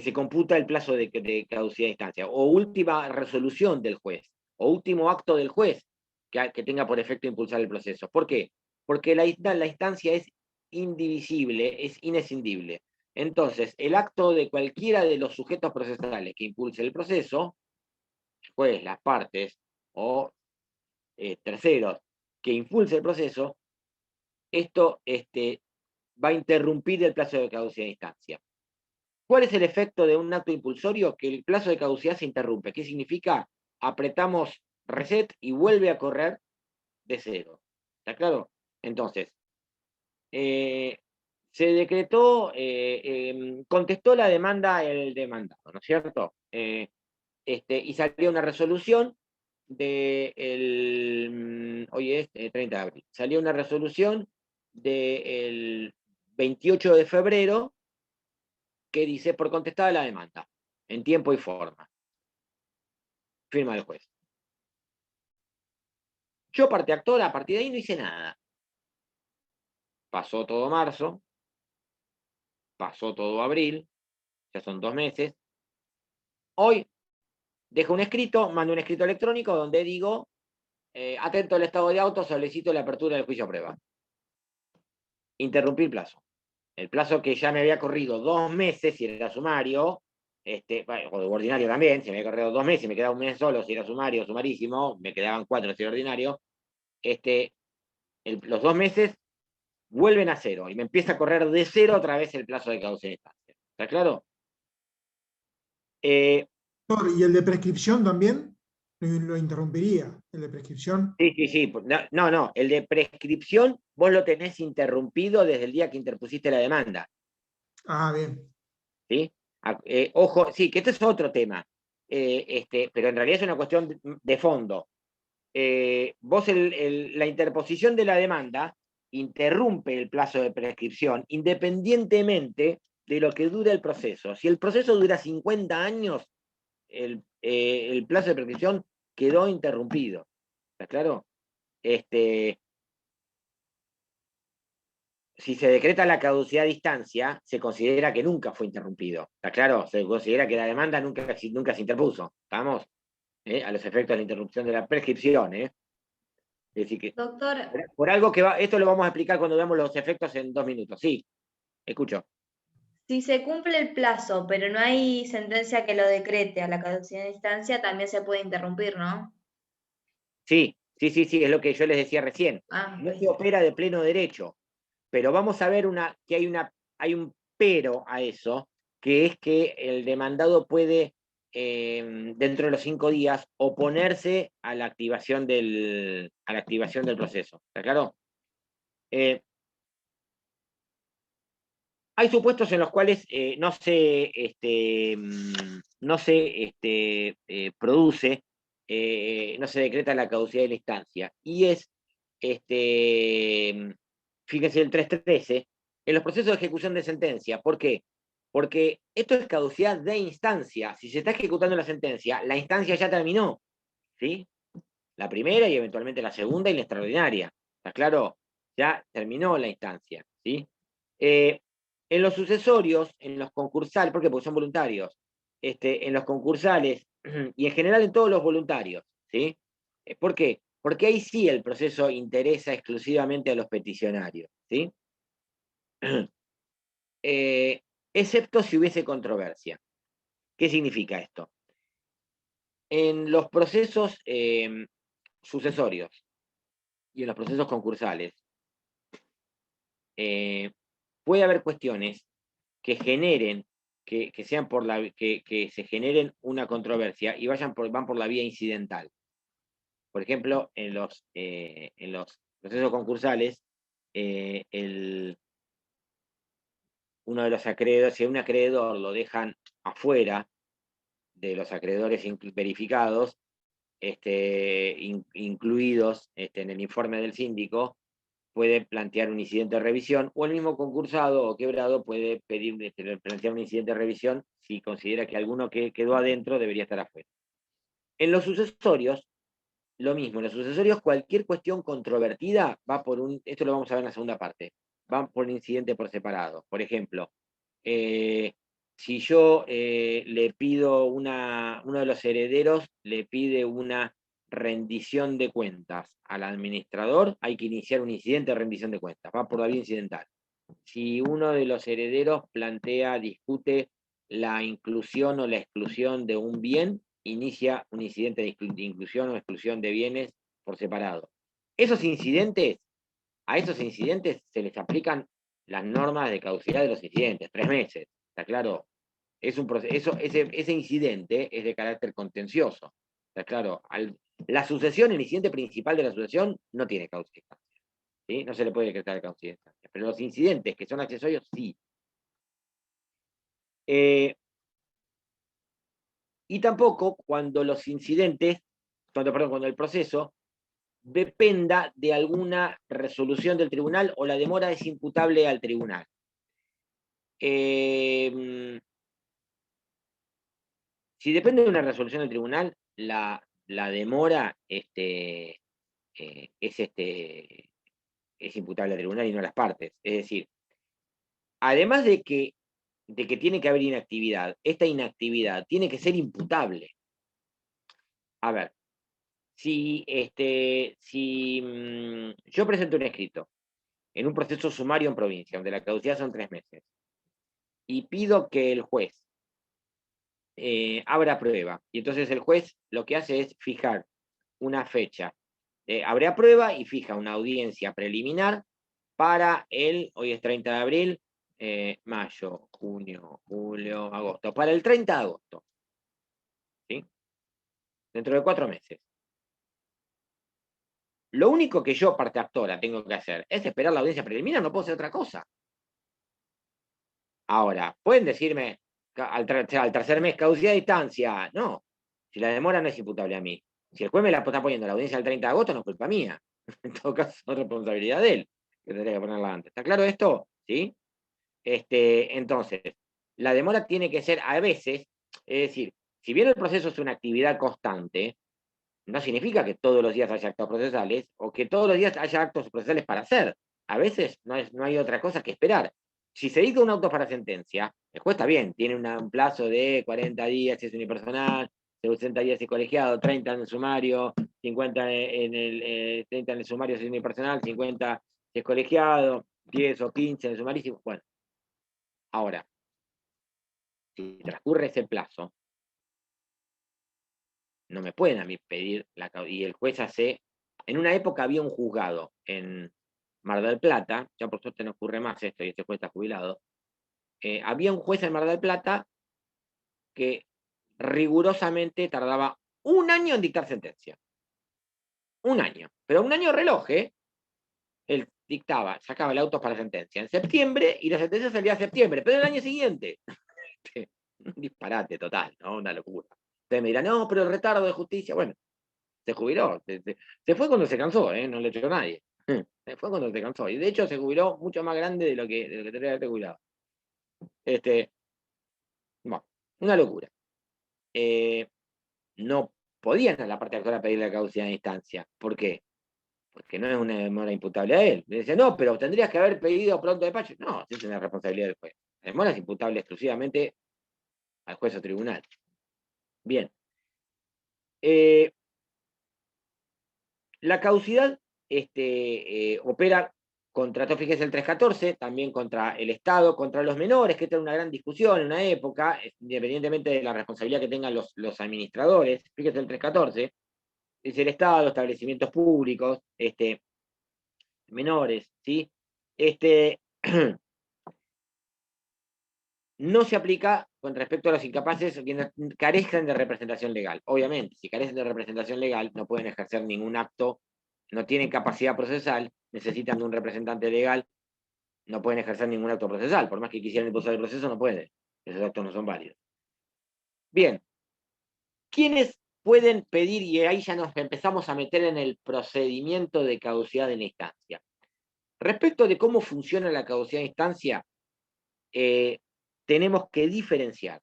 se computa el plazo de caducidad de instancia, o última resolución del juez, o último acto del juez que tenga por efecto impulsar el proceso. ¿Por qué? Porque la instancia es indivisible, es inescindible. Entonces, el acto de cualquiera de los sujetos procesales que impulse el proceso, el juez, las partes o terceros que impulse el proceso, esto va a interrumpir el plazo de caducidad de instancia. ¿Cuál es el efecto de un acto impulsorio? Que el plazo de caducidad se interrumpe. ¿Qué significa? Apretamos reset y vuelve a correr de cero. ¿Está claro? Entonces, se decretó, contestó la demanda el demandado, ¿no es cierto? Y salió una resolución hoy es 30 de abril, salió una resolución del 28 de febrero que dice por contestada la demanda, en tiempo y forma. Firma el juez. Yo, parte actora, a partir de ahí no hice nada. Pasó todo marzo, pasó todo abril, ya son 2 meses. Hoy dejo un escrito, mando un escrito electrónico donde digo, atento al estado de auto, solicito la apertura del juicio a prueba. Interrumpí el plazo. El plazo que ya me había corrido 2 meses, si era sumario, o de ordinario también, si me había corrido 2 meses, me quedaba un mes solo, si era sumario, sumarísimo, me quedaban 4 si era ordinario, los 2 meses vuelven a cero y me empieza a correr de cero otra vez el plazo de caducidad de instancia. ¿Está claro? ¿Y el de prescripción también? Lo interrumpiría, el de prescripción. Sí. No. El de prescripción vos lo tenés interrumpido desde el día que interpusiste la demanda. Ah, bien. ¿Sí? Ojo, sí, que este es otro tema. Pero en realidad es una cuestión de fondo. Vos la interposición de la demanda interrumpe el plazo de prescripción independientemente de lo que dure el proceso. Si el proceso dura 50 años, el plazo de prescripción quedó interrumpido. ¿Está claro? Si se decreta la caducidad a distancia, se considera que nunca fue interrumpido. ¿Está claro? Se considera que la demanda nunca se interpuso. ¿Estamos? A los efectos de la interrupción de la prescripción. Es decir, que Doctor, por algo que va, esto lo vamos a explicar cuando veamos los efectos en 2 minutos. Sí, escucho. si se cumple el plazo, pero no hay sentencia que lo decrete a la caducidad de instancia, también se puede interrumpir, ¿no? Sí, es lo que yo les decía recién. No se opera de pleno derecho, pero vamos a ver que hay un pero a eso, que es que el demandado puede, dentro de los 5 días, oponerse a la activación del proceso. ¿Está claro? Hay supuestos en los cuales no se produce, no se decreta la caducidad de la instancia. Y es, fíjense, el 313, en los procesos de ejecución de sentencia. ¿Por qué? Porque esto es caducidad de instancia. Si se está ejecutando la sentencia, la instancia ya terminó. ¿Sí? La primera y eventualmente la segunda y la extraordinaria. ¿Está claro? Ya terminó la instancia. ¿Sí? En los sucesorios, en los concursales, ¿por qué? Porque son voluntarios. En los concursales y en general en todos los voluntarios. ¿Sí? ¿Por qué? Porque ahí sí el proceso interesa exclusivamente a los peticionarios. ¿Sí? Excepto si hubiese controversia. ¿Qué significa esto? En los procesos sucesorios y en los procesos concursales, puede haber cuestiones que generen, que se generen una controversia y van por la vía incidental. Por ejemplo, en los procesos concursales, uno de los acreedores, si a un acreedor lo dejan afuera de los acreedores verificados, incluidos en el informe del síndico, puede plantear un incidente de revisión, o el mismo concursado o quebrado puede plantear un incidente de revisión si considera que alguno que quedó adentro debería estar afuera. En los sucesorios, lo mismo. En los sucesorios, cualquier cuestión controvertida va por esto lo vamos a ver en la segunda parte, va por un incidente por separado. Por ejemplo, si yo le pido uno de los herederos le pide una rendición de cuentas al administrador, hay que iniciar un incidente de rendición de cuentas, va por la vía incidental. Si uno de los herederos discute la inclusión o la exclusión de un bien, inicia un incidente de inclusión o exclusión de bienes por separado. A esos incidentes se les aplican las normas de caducidad de los incidentes, 3 meses, ¿está claro? Ese incidente es de carácter contencioso, ¿está claro? La sucesión, el incidente principal de la sucesión, no tiene caducidad. ¿Sí? No se le puede decretar caducidad. Pero los incidentes que son accesorios, sí. Y tampoco cuando los incidentes, cuando el proceso dependa de alguna resolución del tribunal o la demora es imputable al tribunal. Si depende de una resolución del tribunal, la demora es imputable al tribunal y no a las partes. Es decir, además de que tiene que haber inactividad, esta inactividad tiene que ser imputable. A ver, si yo presento un escrito en un proceso sumario en provincia, donde la caducidad son 3 meses, y pido que el juez abra prueba, y entonces el juez lo que hace es fijar una fecha, abre prueba y fija una audiencia preliminar para hoy es 30 de abril, mayo, junio, julio, agosto, para el 30 de agosto, ¿sí? Dentro de 4 meses. Lo único que yo, parte actora, tengo que hacer es esperar la audiencia preliminar, no puedo hacer otra cosa. Ahora, pueden decirme, al tercer mes, caducidad de distancia. No, si la demora no es imputable a mí. Si el juez me la está poniendo la audiencia el 30 de agosto, no es culpa mía. En todo caso, es responsabilidad de él. que tendría que ponerla antes. ¿Está claro esto? ¿Sí? Entonces, la demora tiene que ser a veces, es decir, si bien el proceso es una actividad constante, no significa que todos los días haya actos procesales o que todos los días haya actos procesales para hacer. A veces no hay otra cosa que esperar. Si se dicta un auto para sentencia, el juez está bien, tiene un plazo de 40 días si es unipersonal, 60 días si es colegiado, 30 en el sumario, 50 30 en el sumario si es unipersonal, 50 si es colegiado, 10 o 15 en el sumario. Bueno, ahora, si transcurre ese plazo, no me pueden a mí pedir y el juez hace. En una época había un juzgado en Mar del Plata, ya por suerte no ocurre más esto y este juez está jubilado. Había un juez en Mar del Plata que rigurosamente tardaba 1 año en dictar sentencia. 1 año. Pero 1 año reloj, ¿eh? Él sacaba el auto para sentencia en septiembre y la sentencia salía en septiembre, pero el año siguiente. Un disparate total, ¿no? Una locura. Ustedes me dirán, no, pero el retardo de justicia. Bueno, se jubiló. Se fue cuando se cansó, ¿eh? No le echó a nadie. Se fue cuando se cansó. Y de hecho se jubiló mucho más grande de lo que tendría que haber jubilado. Bueno, una locura. No podían a la parte actora pedirle la caducidad de instancia. ¿Por qué? Porque no es una demora imputable a él. Me dice, no, pero tendrías que haber pedido pronto despacho. No, es una responsabilidad del juez. La demora es imputable exclusivamente al juez o tribunal. Bien. La caducidad opera contra, fíjese, el 314, también contra el Estado, contra los menores, que esta era una gran discusión en una época, independientemente de la responsabilidad que tengan los administradores. Fíjese el 314, es el Estado, establecimientos públicos, menores, ¿sí? No se aplica con respecto a los incapaces o quienes carezcan de representación legal. Obviamente, si carecen de representación legal, no pueden ejercer ningún acto, no tienen capacidad procesal, necesitan de un representante legal, no pueden ejercer ningún acto procesal. Por más que quisieran impulsar el proceso, no pueden. Esos actos no son válidos. Bien. ¿Quiénes pueden pedir? Y ahí ya nos empezamos a meter en el procedimiento de caducidad de la instancia. Respecto de cómo funciona la caducidad de instancia, tenemos que diferenciar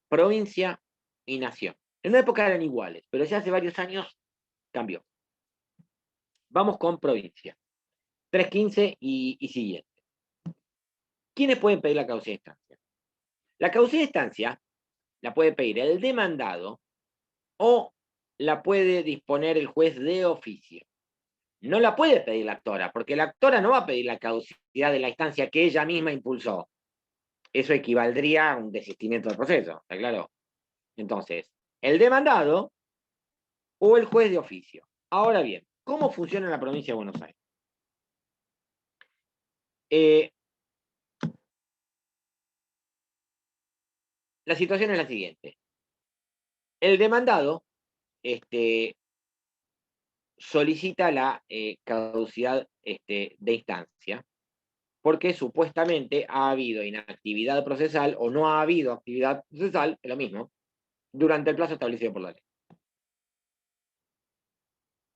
provincia y nación. En una época eran iguales, pero ya hace varios años cambió. Vamos con provincia. 315 y siguiente. ¿Quiénes pueden pedir la caducidad de instancia? La caducidad de instancia la puede pedir el demandado o la puede disponer el juez de oficio. No la puede pedir la actora, porque la actora no va a pedir la caducidad de la instancia que ella misma impulsó. Eso equivaldría a un desistimiento del proceso, ¿está claro? Entonces, el demandado o el juez de oficio. Ahora bien, ¿cómo funciona en la provincia de Buenos Aires? La situación es la siguiente. El demandado solicita la caducidad de instancia porque supuestamente ha habido inactividad procesal o no ha habido actividad procesal, es lo mismo, durante el plazo establecido por la ley.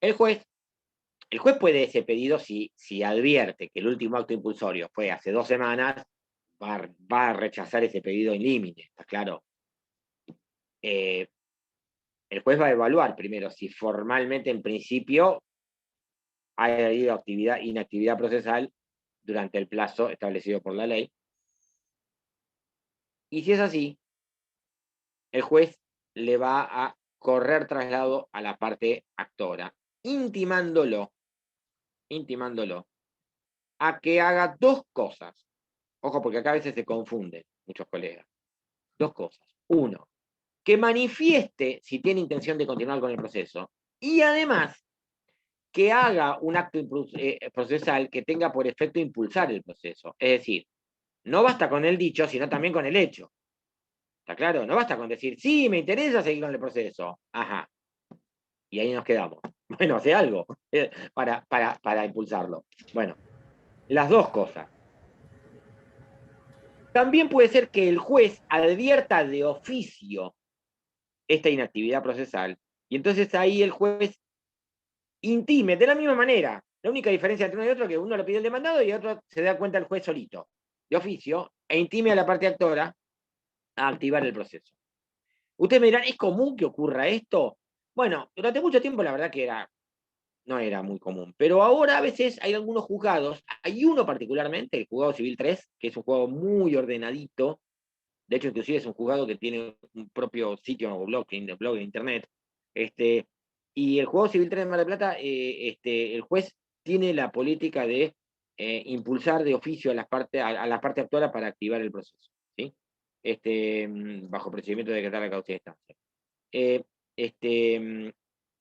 El juez puede ese pedido, si advierte que el último acto impulsorio fue hace 2 semanas, va a rechazar ese pedido en límite, ¿está claro? El juez va a evaluar primero si formalmente, en principio, ha habido inactividad procesal durante el plazo establecido por la ley. Y si es así, el juez le va a correr traslado a la parte actora, intimándolo a que haga 2 cosas. Ojo, porque acá a veces se confunden muchos colegas. 2 cosas. 1, que manifieste si tiene intención de continuar con el proceso. Y además, que haga un acto procesal que tenga por efecto impulsar el proceso. Es decir, no basta con el dicho, sino también con el hecho. ¿Está claro? No basta con decir, sí, me interesa seguir con el proceso. Ajá. Y ahí nos quedamos. Bueno, hace algo para impulsarlo. Bueno, las 2 cosas. También puede ser que el juez advierta de oficio esta inactividad procesal y entonces ahí el juez intime, de la misma manera La única diferencia entre uno y otro es que uno lo pide el demandado y otro se da cuenta el juez solito, de oficio, e intime a la parte actora a activar el proceso. Ustedes me dirán, ¿es común que ocurra esto? Bueno, durante mucho tiempo la verdad que no era muy común, pero ahora a veces hay algunos juzgados, hay uno particularmente, el Juzgado Civil 3, que es un juzgado muy ordenadito, de hecho inclusive es un juzgado que tiene un propio sitio o blog de internet, y el Juzgado Civil 3 de Mar del Plata, el juez tiene la política de impulsar de oficio a la parte actual para activar el proceso, ¿sí? Bajo procedimiento de decretar la causa de estancia.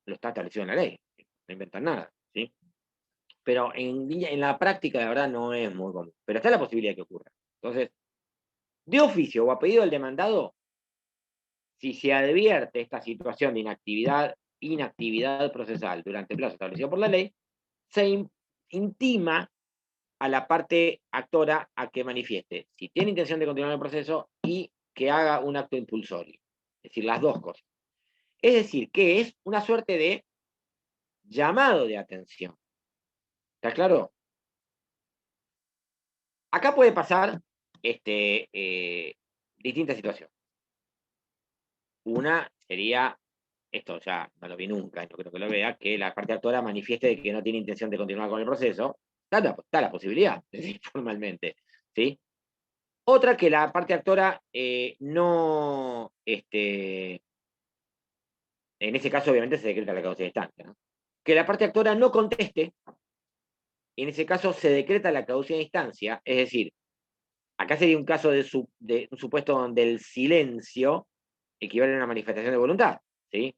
Lo está establecido en la ley, no inventan nada, ¿sí? Pero en la práctica, la verdad, no es muy común. Pero está la posibilidad que ocurra. Entonces, de oficio o a pedido del demandado, si se advierte esta situación de inactividad procesal durante el plazo establecido por la ley, se intima a la parte actora a que manifieste si tiene intención de continuar el proceso y que haga un acto impulsorio. Es decir, las dos cosas. Es decir, que es una suerte de llamado de atención. ¿Está claro? Acá puede pasar distintas situaciones. Una sería, esto ya no lo vi nunca, no creo que lo vea, que la parte actora manifieste de que no tiene intención de continuar con el proceso. Está la posibilidad, formalmente. ¿Sí? Otra que la parte actora no, en ese caso obviamente se decreta la causa de estancia, ¿no? Que la parte actora no conteste, en ese caso se decreta la causa de instancia, es decir, acá sería un caso de un supuesto donde el silencio equivale a una manifestación de voluntad, ¿sí?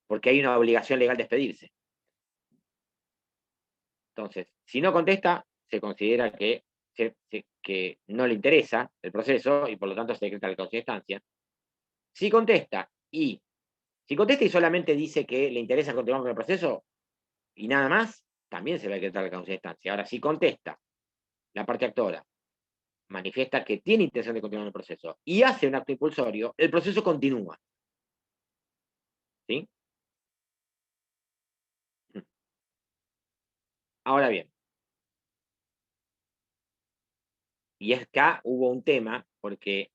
Porque hay una obligación legal de expedirse. Entonces, si no contesta, se considera que no le interesa el proceso y por lo tanto se decreta la causa de estancia. Si contesta y solamente dice que le interesa continuar con el proceso y nada más, también se va a decretar la causa de estancia. Ahora, si contesta la parte actora, manifiesta que tiene intención de continuar el proceso y hace un acto impulsorio, el proceso continúa. ¿Sí? Ahora bien, y es que acá hubo un tema, porque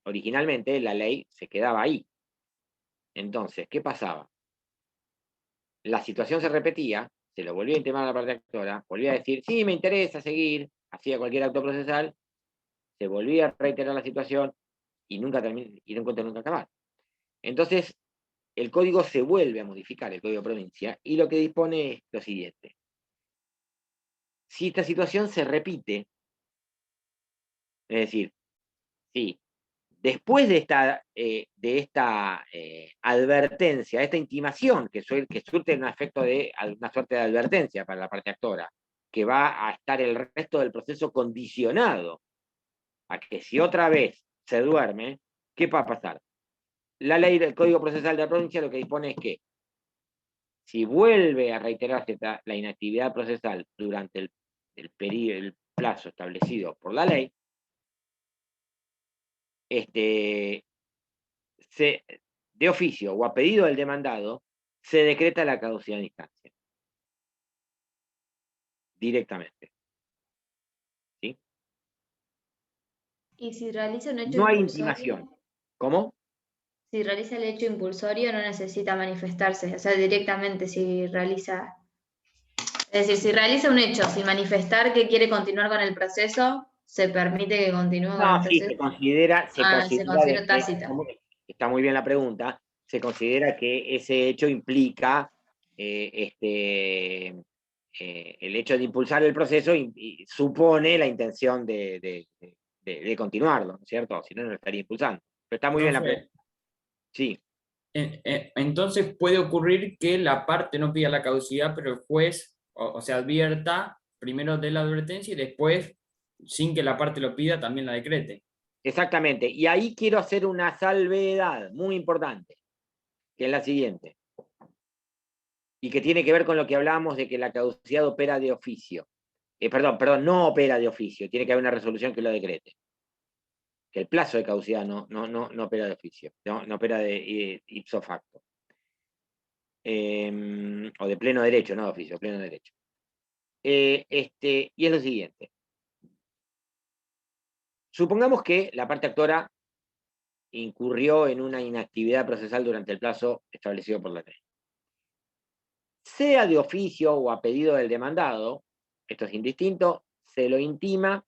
originalmente la ley se quedaba ahí. Entonces, ¿qué pasaba? La situación se repetía, se lo volvía a intimar a la parte actora, volvía a decir, sí, me interesa seguir, hacía cualquier acto procesal, se volvía a reiterar la situación y nunca termina, y no encuentro nunca acabar. Entonces, el código se vuelve a modificar, el código de provincia, y lo que dispone es lo siguiente. Si esta situación se repite, es decir, si después de esta advertencia, de esta intimación, que surte un efecto de una suerte de advertencia para la parte actora, que va a estar el resto del proceso condicionado a que si otra vez se duerme, ¿qué va a pasar? La ley del Código Procesal de la provincia lo que dispone es que si vuelve a reiterarse la inactividad procesal durante el plazo establecido por la ley, de oficio o a pedido del demandado, se decreta la caducidad de instancia. Directamente. ¿Sí? Y si realiza un hecho No hay impulsorio, intimación. ¿Cómo? si realiza el hecho impulsorio no necesita manifestarse, o sea, directamente si realiza, es decir, si realiza un hecho sin manifestar que quiere continuar con el proceso, se permite que continúe con el No, sí, proceso. se Se considera considera tácita. está muy bien la pregunta, se considera que ese hecho implica el hecho de impulsar el proceso y supone la intención de continuarlo, ¿no es cierto? Si no, no lo estaría impulsando. Pero está muy bien la Profe, pregunta. Sí, entonces puede ocurrir que la parte no pida la caducidad, pero el juez, o sea, advierta primero de la advertencia y después, sin que la parte lo pida, también la decrete. exactamente. Y ahí quiero hacer una salvedad muy importante, que es la siguiente, y que tiene que ver con lo que hablábamos de que la caducidad opera de oficio. Perdón, no opera de oficio, tiene que haber una resolución que lo decrete. Que el plazo de caducidad no opera de oficio, no opera de ipso facto. o de pleno derecho, no de oficio, pleno derecho. Y es lo siguiente. Supongamos que la parte actora incurrió en una inactividad procesal durante el plazo establecido por la ley. Sea de oficio o a pedido del demandado, esto es indistinto, se lo intima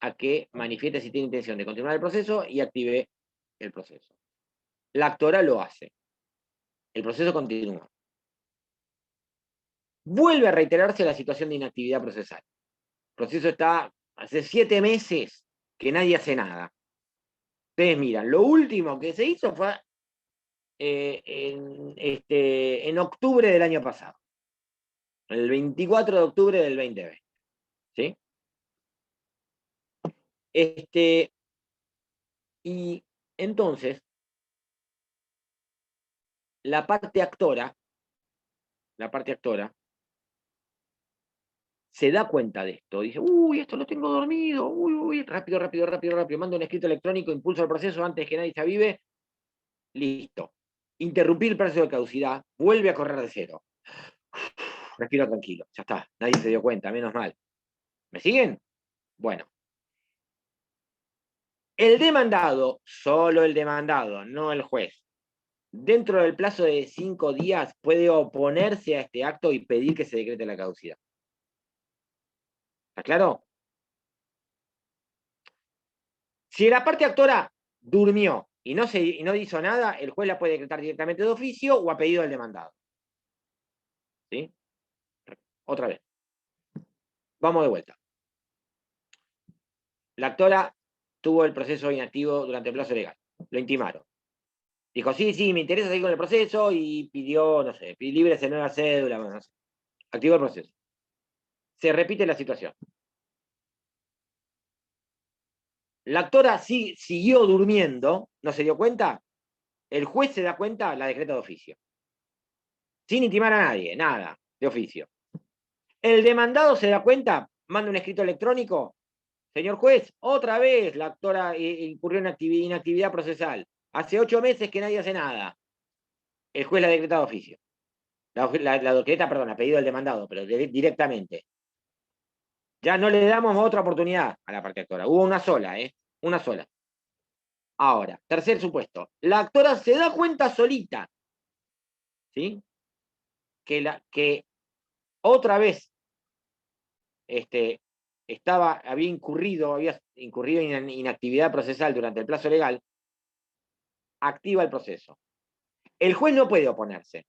a que manifieste si tiene intención de continuar el proceso y active el proceso. La actora lo hace. El proceso continúa. Vuelve a reiterarse la situación de inactividad procesal. El proceso está hace 7 meses que nadie hace nada. Ustedes miran, lo último que se hizo fue en octubre del año pasado. El 24 de octubre del 2020. ¿Sí? Y entonces, la parte actora se da cuenta de esto, dice, uy, esto lo tengo dormido, uy, rápido, mando un escrito electrónico, impulso el proceso antes que nadie se avive, listo. Interrumpir el plazo de caducidad, vuelve a correr de cero. Respiro tranquilo, ya está, nadie se dio cuenta, menos mal. ¿Me siguen? Bueno. El demandado, solo el demandado, no el juez, dentro del plazo de 5 días puede oponerse a este acto y pedir que se decrete la caducidad. ¿Está claro? Si la parte actora durmió y no hizo nada, el juez la puede decretar directamente de oficio o a pedido del demandado. ¿Sí? Otra vez. Vamos de vuelta. La actora tuvo el proceso inactivo durante el plazo legal. Lo intimaron. Dijo, sí, me interesa seguir con el proceso y pidió, no sé, libre de nueva cédula, no sé. Activó el proceso. Se repite la situación. La actora siguió durmiendo, no se dio cuenta, el juez se da cuenta, la decreta de oficio. Sin intimar a nadie, nada, de oficio. El demandado se da cuenta, manda un escrito electrónico, señor juez, otra vez la actora incurrió en inactividad procesal. Hace 8 meses que nadie hace nada. El juez la decreta de oficio. La decreta, perdón, a pedido del demandado, pero directamente. Ya no le damos otra oportunidad a la parte actora. Hubo una sola, una sola. Ahora, tercer supuesto. La actora se da cuenta solita, ¿sí? Que otra vez había incurrido en inactividad procesal durante el plazo legal, activa el proceso. El juez no puede oponerse.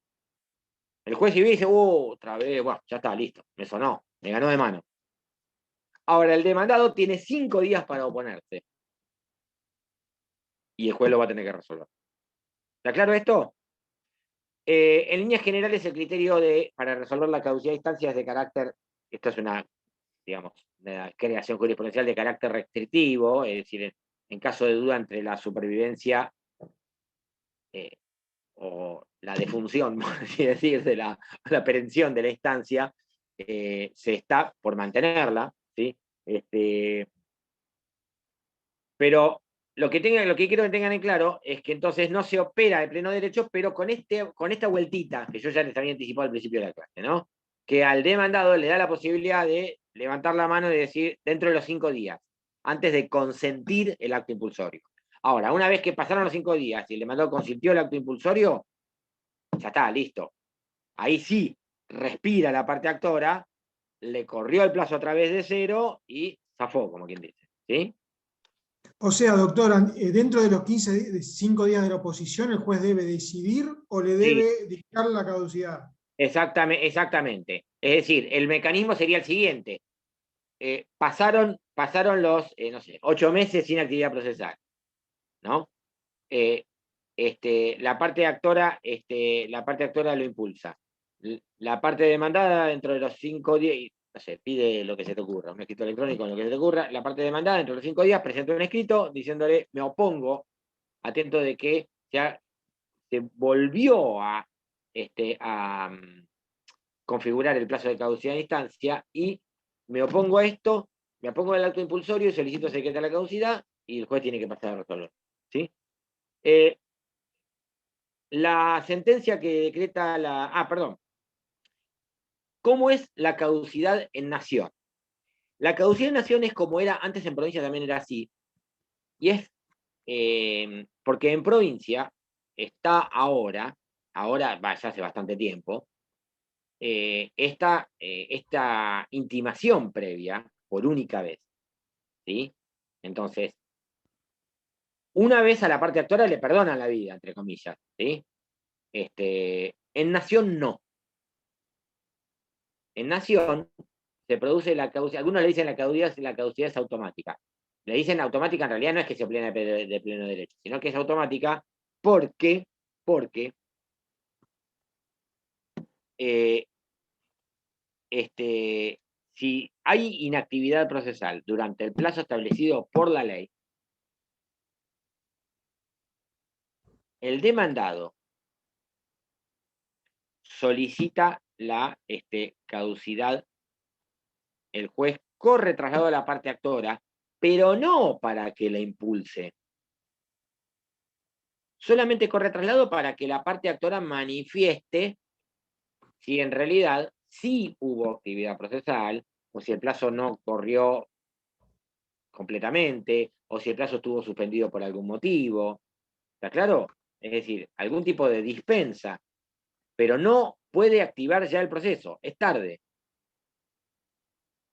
El juez si dice, otra vez, bueno, ya está, listo, me sonó, me ganó de mano. Ahora, el demandado tiene 5 días para oponerse. Y el juez lo va a tener que resolver. ¿Está claro esto? En líneas generales, el criterio para resolver la caducidad de instancias es de carácter, esto es una creación jurisprudencial de carácter restrictivo, es decir, en caso de duda entre la supervivencia o la defunción, por así decir, de la perención de la instancia, se está por mantenerla, ¿sí? Pero lo que quiero que tengan en claro es que entonces no se opera de pleno derecho, pero con esta vueltita, que yo ya les había anticipado al principio de la clase, ¿no? Que al demandado le da la posibilidad de levantar la mano y decir dentro de los 5 días, antes de consentir el acto impulsorio. Ahora, una vez que pasaron los 5 días y el demandado consintió el acto impulsorio, ya está, listo. Ahí sí, respira la parte actora, le corrió el plazo a través de 0 y zafó, como quien dice, ¿sí? O sea, doctora, dentro de los 5 días de la oposición, ¿el juez debe decidir o le debe dictar la caducidad? Exactamente. Es decir, el mecanismo sería el siguiente. Pasaron los, no sé, 8 meses sin actividad procesal, ¿no? La parte actora lo impulsa. La parte demandada dentro de los 5 días, no sé, pide lo que se te ocurra, un escrito electrónico, lo que se te ocurra. La parte demandada dentro de los 5 días presenta un escrito diciéndole, me opongo, atento de que ya se volvió a configurar el plazo de caducidad de instancia y me opongo a esto, me opongo al acto impulsorio y solicito se decreta la caducidad y el juez tiene que pasar a resolver. ¿Sí? la sentencia que decreta la... Ah, perdón. ¿Cómo es la caducidad en nación? La caducidad en nación es como era, antes en provincia también era así, y es porque en provincia está ahora ya hace bastante tiempo, esta intimación previa por única vez, ¿sí? Entonces, una vez a la parte actora le perdonan la vida, entre comillas, ¿sí? En nación no. En nación se produce la caducidad, algunos le dicen la caducidad es automática. Le dicen automática, en realidad no es que se plena de pleno derecho, sino que es automática porque eh, si hay inactividad procesal durante el plazo establecido por la ley, el demandado solicita la caducidad, el juez corre traslado a la parte actora, pero no para que la impulse. Solamente corre traslado para que la parte actora manifieste si en realidad sí hubo actividad procesal, o si el plazo no corrió completamente, o si el plazo estuvo suspendido por algún motivo. ¿Está claro? Es decir, algún tipo de dispensa, pero no puede activar ya el proceso, es tarde.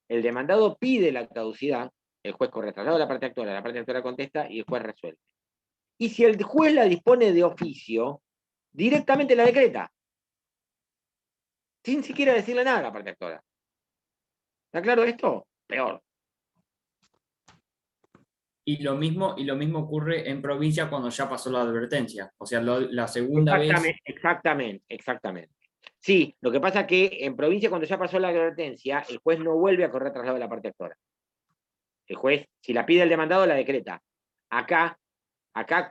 El demandado pide la caducidad, el juez corre traslado a la parte actora contesta y el juez resuelve. Y si el juez la dispone de oficio, directamente la decreta, sin siquiera decirle nada a la parte actora. ¿Está claro esto? Peor. Y lo mismo ocurre en provincia cuando ya pasó la advertencia. O sea, la segunda vez. Exactamente. Sí, lo que pasa es que en provincia, cuando ya pasó la advertencia, el juez no vuelve a correr traslado de la parte actora. El juez, si la pide el demandado, la decreta. Acá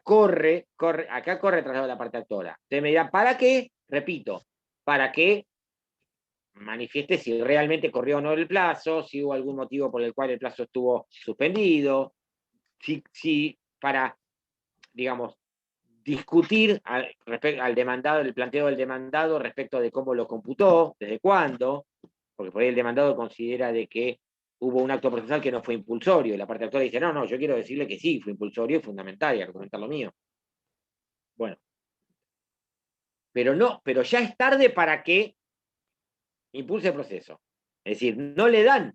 corre traslado de la parte actora. Ustedes me dirán, ¿para qué? Repito, para que manifieste si realmente corrió o no el plazo, si hubo algún motivo por el cual el plazo estuvo suspendido, si para, digamos, discutir al demandado, el planteo del demandado respecto de cómo lo computó, desde cuándo, porque por ahí el demandado considera de que hubo un acto procesal que no fue impulsorio, y la parte actora dice, no, yo quiero decirle que sí, fue impulsorio y fundamental, y argumentar lo mío. Bueno. Pero ya es tarde para que impulse el proceso. Es decir, no le dan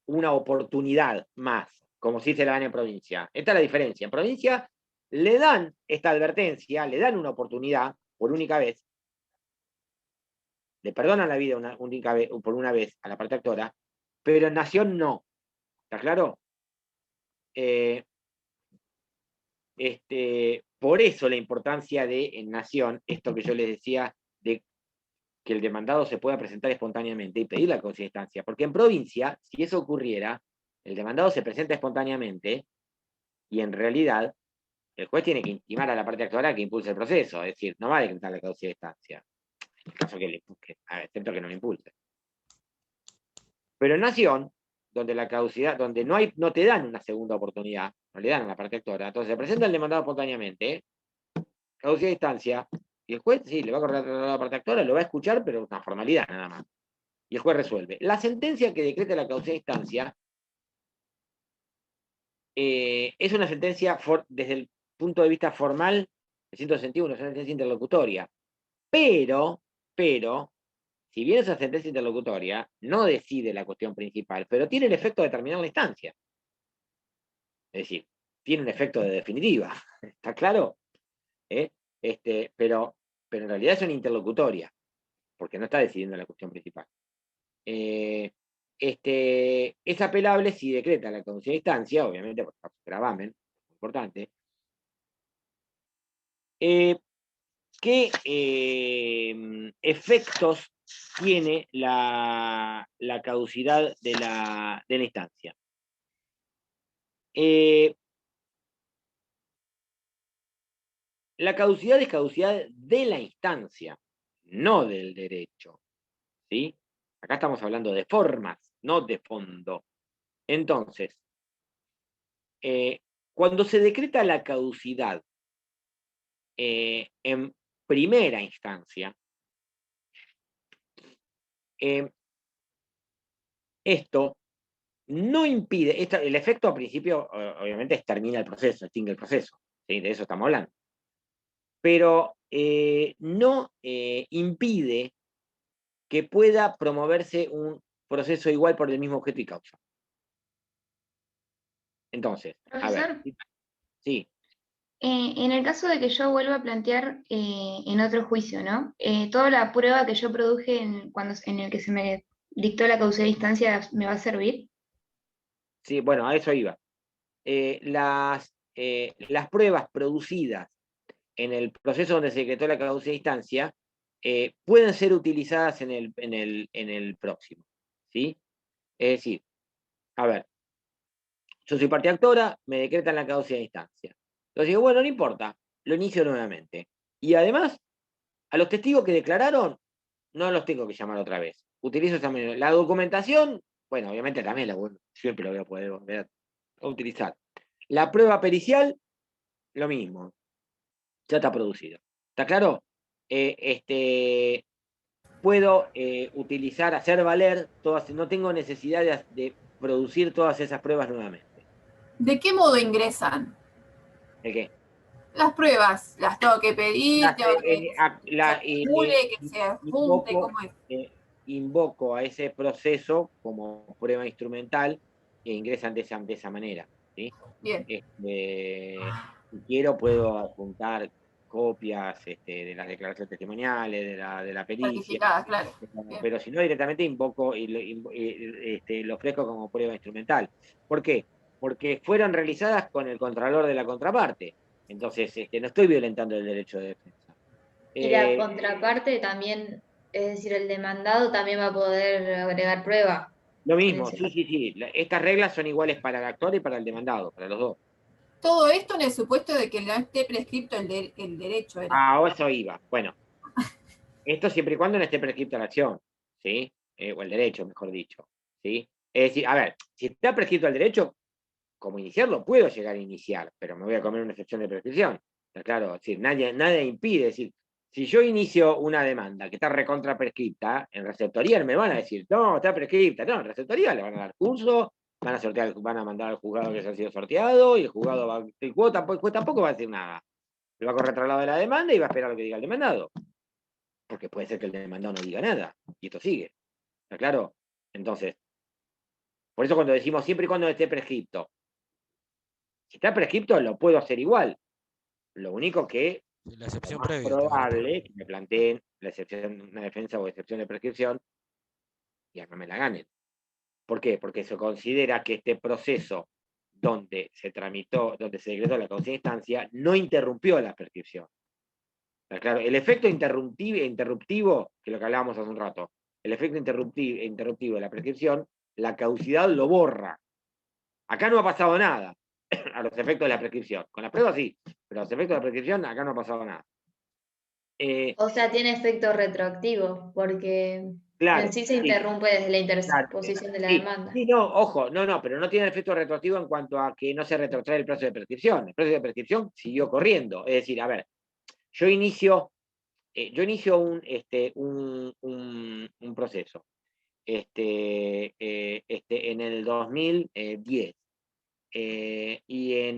una oportunidad más, como si se la dan en provincia. Esta es la diferencia. En provincia le dan esta advertencia, le dan una oportunidad por única vez, le perdonan la vida por una vez a la parte actora, pero en nación no. ¿Está claro? Por eso la importancia de en nación, esto que yo les decía, de que el demandado se pueda presentar espontáneamente y pedir la consistencia. Porque en provincia, si eso ocurriera, el demandado se presenta espontáneamente y en realidad el juez tiene que intimar a la parte actora que impulse el proceso. Es decir, no va a decretar la causa de estancia, en el caso excepto que no lo impulse. Pero en nación, donde la causidad, donde no te dan una segunda oportunidad, no le dan a la parte actora, entonces se presenta el demandado espontáneamente, causa de instancia, y el juez sí, le va a correr a la parte actora, lo va a escuchar, pero una formalidad nada más. Y el juez resuelve. La sentencia que decreta la causa de instancia es una sentencia desde el punto de vista formal, en cierto sentido, una sentencia interlocutoria. Pero, si bien esa sentencia interlocutoria no decide la cuestión principal, pero tiene el efecto de terminar la instancia. Es decir, tiene un efecto de definitiva. ¿Está claro? Pero en realidad es una interlocutoria, porque no está decidiendo la cuestión principal. Es apelable si decreta la conducción de instancia, obviamente, por gravamen, importante. ¿Qué efectos tiene la caducidad de la instancia? La caducidad es caducidad de la instancia, no del derecho. ¿Sí? Acá estamos hablando de formas, no de fondo. Entonces, cuando se decreta la caducidad en primera instancia, esto no impide, el efecto al principio obviamente termina el proceso, extingue el proceso, ¿sí? De eso estamos hablando. Pero no impide que pueda promoverse un proceso igual por el mismo objeto y causa. Entonces, a ver, Profesor, sí, en el caso de que yo vuelva a plantear en otro juicio, ¿no? Toda la prueba que yo produje en el que se me dictó la causa de instancia, ¿me va a servir? sí, bueno, a eso iba. Las pruebas producidas en el proceso donde se decretó la causa de instancia pueden ser utilizadas en el próximo, ¿sí? Es decir, a ver, yo soy parte actora, me decretan la causa de instancia. Entonces digo, bueno, no importa, lo inicio nuevamente. Y además, a los testigos que declararon, no los tengo que llamar otra vez. Utilizo también la documentación, bueno, obviamente también siempre lo voy a poder volver a utilizar. La prueba pericial, lo mismo, ya está producido. ¿Está claro? Puedo utilizar, hacer valer todas, no tengo necesidad de producir todas esas pruebas nuevamente. ¿De qué modo ingresan? ¿El qué? Las pruebas, las tengo que pedir, tengo que se acumule, que se junte, ¿cómo es? Invoco a ese proceso como prueba instrumental e ingresan de esa manera, ¿sí? Bien. Si quiero puedo apuntar copias de las declaraciones testimoniales, de la pericia, Certificadas, claro. pero si no directamente invoco y lo ofrezco como prueba instrumental. ¿Por qué? Porque fueron realizadas con el contralor de la contraparte. Entonces, no estoy violentando el derecho de defensa. Y la contraparte también, es decir, el demandado también va a poder agregar prueba. Lo mismo, sí. Estas reglas son iguales para el actor y para el demandado, para los dos. Todo esto en el supuesto de que no esté prescripto el derecho. Eso iba. Bueno, esto siempre y cuando no esté prescripta la acción, ¿sí? O el derecho, mejor dicho, ¿sí? Es decir, a ver, si está prescrito el derecho, como iniciarlo, puedo llegar a iniciar, pero me voy a comer una excepción de prescripción. Está claro, es decir, nadie impide, es decir, si yo inicio una demanda que está recontra prescripta, en receptoría me van a decir, no, está prescripta, no, en receptoría le van a dar curso, van a mandar al juzgado que se ha sido sorteado, y el juzgado el juez tampoco va a decir nada. Le va a correr traslado de la demanda y va a esperar lo que diga el demandado. Porque puede ser que el demandado no diga nada, y esto sigue. ¿Está claro? Entonces, por eso cuando decimos siempre y cuando esté prescripto, si está prescripto lo puedo hacer igual. Lo único que La excepción es previa. probable que me planteen la excepción, una defensa o excepción de prescripción y no me la ganen. ¿Por qué? Porque se considera que este proceso donde se decretó la causa de instancia, no interrumpió la prescripción. Claro, el efecto interruptivo, que es lo que hablábamos hace un rato, el efecto interruptivo de la prescripción, la caducidad lo borra. Acá no ha pasado nada a los efectos de la prescripción. Con la prueba sí, pero a los efectos de la prescripción acá no ha pasado nada. O sea, tiene efecto retroactivo, porque Claro, en sí se interrumpe desde la interposición de la demanda. Sí, no, ojo, no, pero no tiene efecto retroactivo en cuanto a que no se retrotrae el plazo de prescripción. El plazo de prescripción siguió corriendo. Es decir, a ver, yo inicio un proceso en el 2010. Y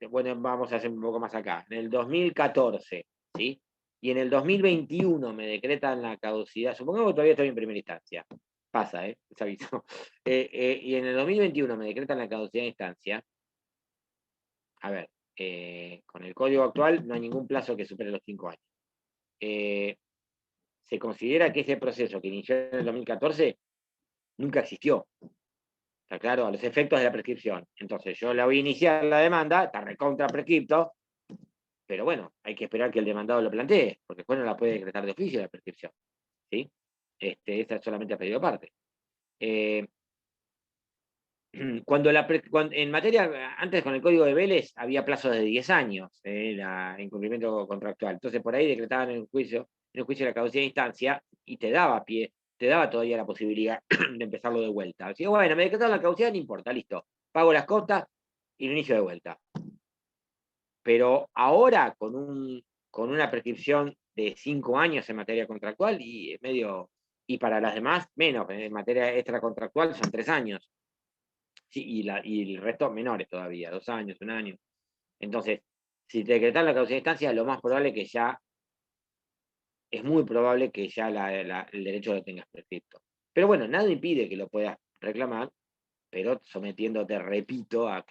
bueno, vamos a hacer un poco más acá, en el 2014, ¿sí? Y en el 2021 me decretan la caducidad, supongamos que todavía estoy en primera instancia, pasa, les aviso. Y en el 2021 me decretan la caducidad de instancia, a ver, con el código actual no hay ningún plazo que supere los 5 años. Se considera que ese proceso que inició en el 2014 nunca existió. ¿Está claro? A los efectos de la prescripción. Entonces yo la voy a iniciar la demanda, está recontra prescripto, pero bueno, hay que esperar que el demandado lo plantee, porque después no la puede decretar de oficio la prescripción. ¿Sí? Esa es solamente a pedido aparte. En materia, antes con el código de Vélez había plazos de 10 años, incumplimiento contractual. Entonces por ahí decretaban en el juicio de la caducidad de instancia y te daba todavía la posibilidad de empezarlo de vuelta. Así que bueno, me decretaron la caducidad, no importa, listo. Pago las costas y lo inicio de vuelta. Pero ahora, con con una prescripción de 5 años en materia contractual y y para las demás menos, en materia extracontractual son 3 años. Sí, y el resto menores todavía, 2 años, 1 año. Entonces, si te decretas la caducidad de instancia, lo más probable que ya, es muy probable que ya el derecho lo tengas prescrito. Pero bueno, nada impide que lo puedas reclamar, pero sometiéndote, repito, a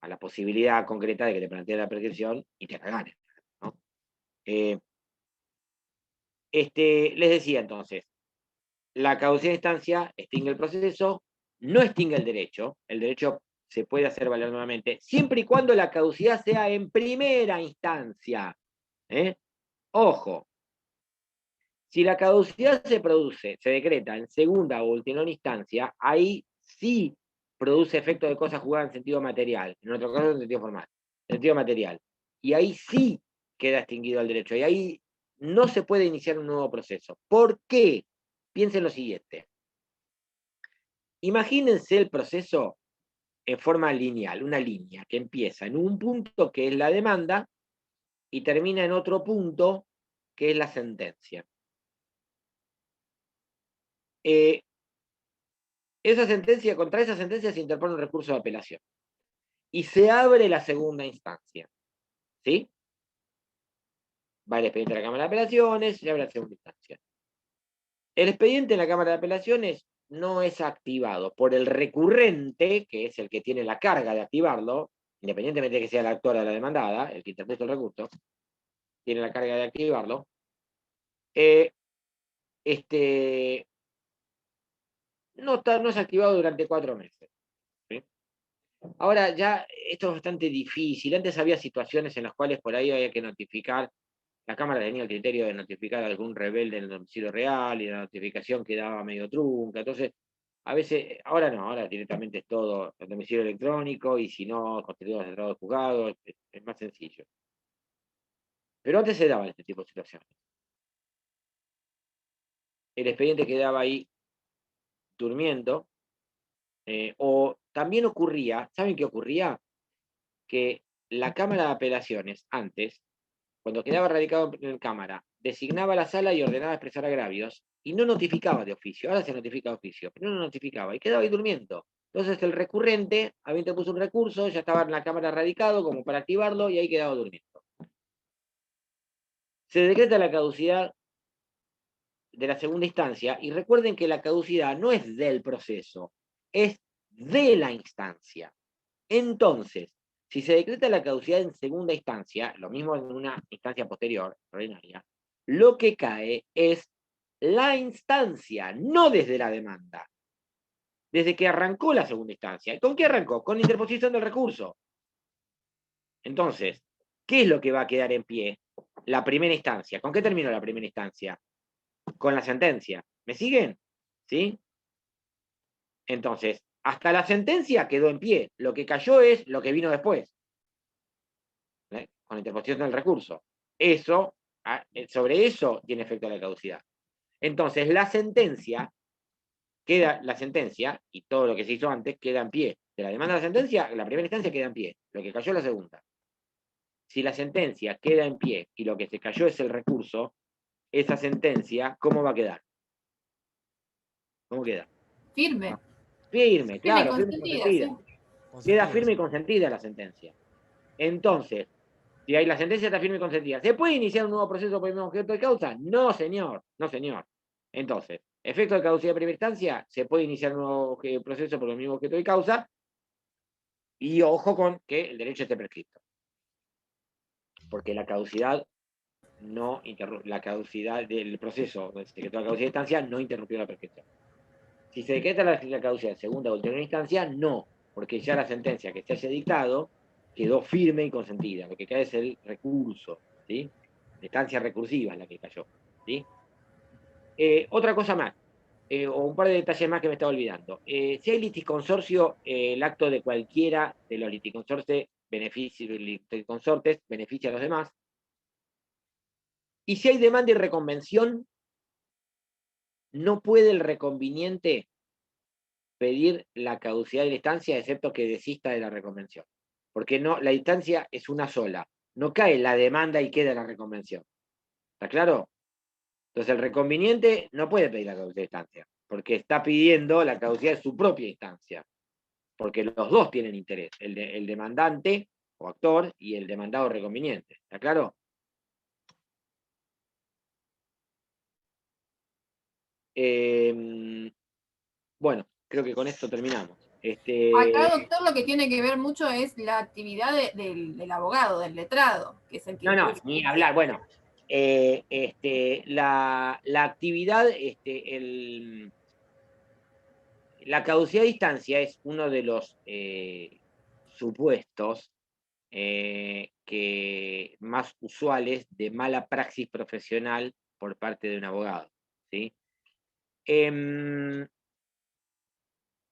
la posibilidad concreta de que te planteen la prescripción y te la ganen, ¿no? Les decía entonces, la caducidad de instancia extingue el proceso, no extingue el derecho se puede hacer valer nuevamente, siempre y cuando la caducidad sea en primera instancia. Ojo, si la caducidad se decreta en segunda o ulterior instancia, ahí sí produce efecto de cosa jugada en sentido material, en otro caso en sentido formal, en sentido material. Y ahí sí queda extinguido el derecho, y ahí no se puede iniciar un nuevo proceso. ¿Por qué? Piensen lo siguiente. Imagínense el proceso en forma lineal, una línea que empieza en un punto que es la demanda y termina en otro punto que es la sentencia. Contra esa sentencia se interpone un recurso de apelación y se abre la segunda instancia. ¿Sí? Va el expediente de la Cámara de Apelaciones, se abre la segunda instancia. El expediente en la Cámara de Apelaciones no es activado por el recurrente, que es el que tiene la carga de activarlo, independientemente de que sea la actora de la demandada, el que interpuso el recurso, tiene la carga de activarlo. No es activado durante 4 meses. ¿Sí? Ahora ya esto es bastante difícil. Antes había situaciones en las cuales por ahí había que notificar. La Cámara tenía el criterio de notificar a algún rebelde en el domicilio real y la notificación quedaba medio trunca. Entonces, a veces, ahora no, ahora directamente es todo el domicilio electrónico y si no, contenido de entrado de juzgado, es más sencillo. Pero antes se daban este tipo de situaciones. El expediente quedaba ahí durmiendo, o también ocurría, ¿saben qué ocurría? Que la Cámara de Apelaciones, antes, cuando quedaba radicado en Cámara, designaba la sala y ordenaba expresar agravios, y no notificaba de oficio. Ahora se notifica de oficio, pero no notificaba, y quedaba ahí durmiendo. Entonces el recurrente había interpuesto un recurso, ya estaba en la Cámara radicado como para activarlo, y ahí quedaba durmiendo. Se decreta la caducidad de la segunda instancia, y recuerden que la caducidad no es del proceso, es de la instancia. Entonces, si se decreta la caducidad en segunda instancia, lo mismo en una instancia posterior, ordinaria, lo que cae es la instancia, no desde la demanda. Desde que arrancó la segunda instancia. ¿Con qué arrancó? Con la interposición del recurso. Entonces, ¿qué es lo que va a quedar en pie? La primera instancia. ¿Con qué terminó la primera instancia? Con la sentencia. ¿Me siguen? ¿Sí? Entonces, hasta la sentencia quedó en pie. Lo que cayó es lo que vino después. Con la interposición del recurso. Sobre eso tiene efecto la caducidad. Entonces, la sentencia y todo lo que se hizo antes queda en pie. De la demanda de la sentencia, la primera instancia queda en pie. Lo que cayó es la segunda. Si la sentencia queda en pie y lo que se cayó es el recurso, esa sentencia, ¿cómo va a quedar? ¿Cómo queda? Firme. Firme, claro, firme y consentida. Sí. Queda firme y consentida la sentencia. Entonces, si hay la sentencia está firme y consentida, ¿se puede iniciar un nuevo proceso por el mismo objeto de causa? No, señor. No, señor. Entonces, efecto de caducidad de primera instancia, se puede iniciar un nuevo proceso por el mismo objeto de causa, y ojo con que el derecho esté prescrito. Porque la caducidad no interrumpe, la caducidad del proceso, se decretó la caducidad de instancia, no interrumpió la prescripción. Si se decreta la caducidad de segunda o ulterior instancia, no, porque ya la sentencia que se haya dictado quedó firme y consentida. Lo que cae es el recurso, ¿sí? La instancia recursiva es la que cayó, ¿sí? Otra cosa más, o un par de detalles más que me estaba olvidando. Si hay liticonsorcio, el acto de cualquiera de los liticonsortes beneficia a los demás. Y si hay demanda y reconvención, no puede el reconviniente pedir la caducidad de la instancia, excepto que desista de la reconvención. Porque no, la instancia es una sola. no cae la demanda y queda la reconvención. ¿Está claro? Entonces el reconveniente no puede pedir la caducidad de instancia, porque está pidiendo la caducidad de su propia instancia, porque los dos tienen interés, el demandante o actor y el demandado reconveniente. ¿Está claro? Bueno, creo que con esto terminamos. Acá, doctor, lo que tiene que ver mucho es la actividad del abogado, del letrado, que es el que No, ni hablar. Bueno, la actividad, la caducidad de instancia es uno de los supuestos que más usuales de mala praxis profesional por parte de un abogado, ¿sí?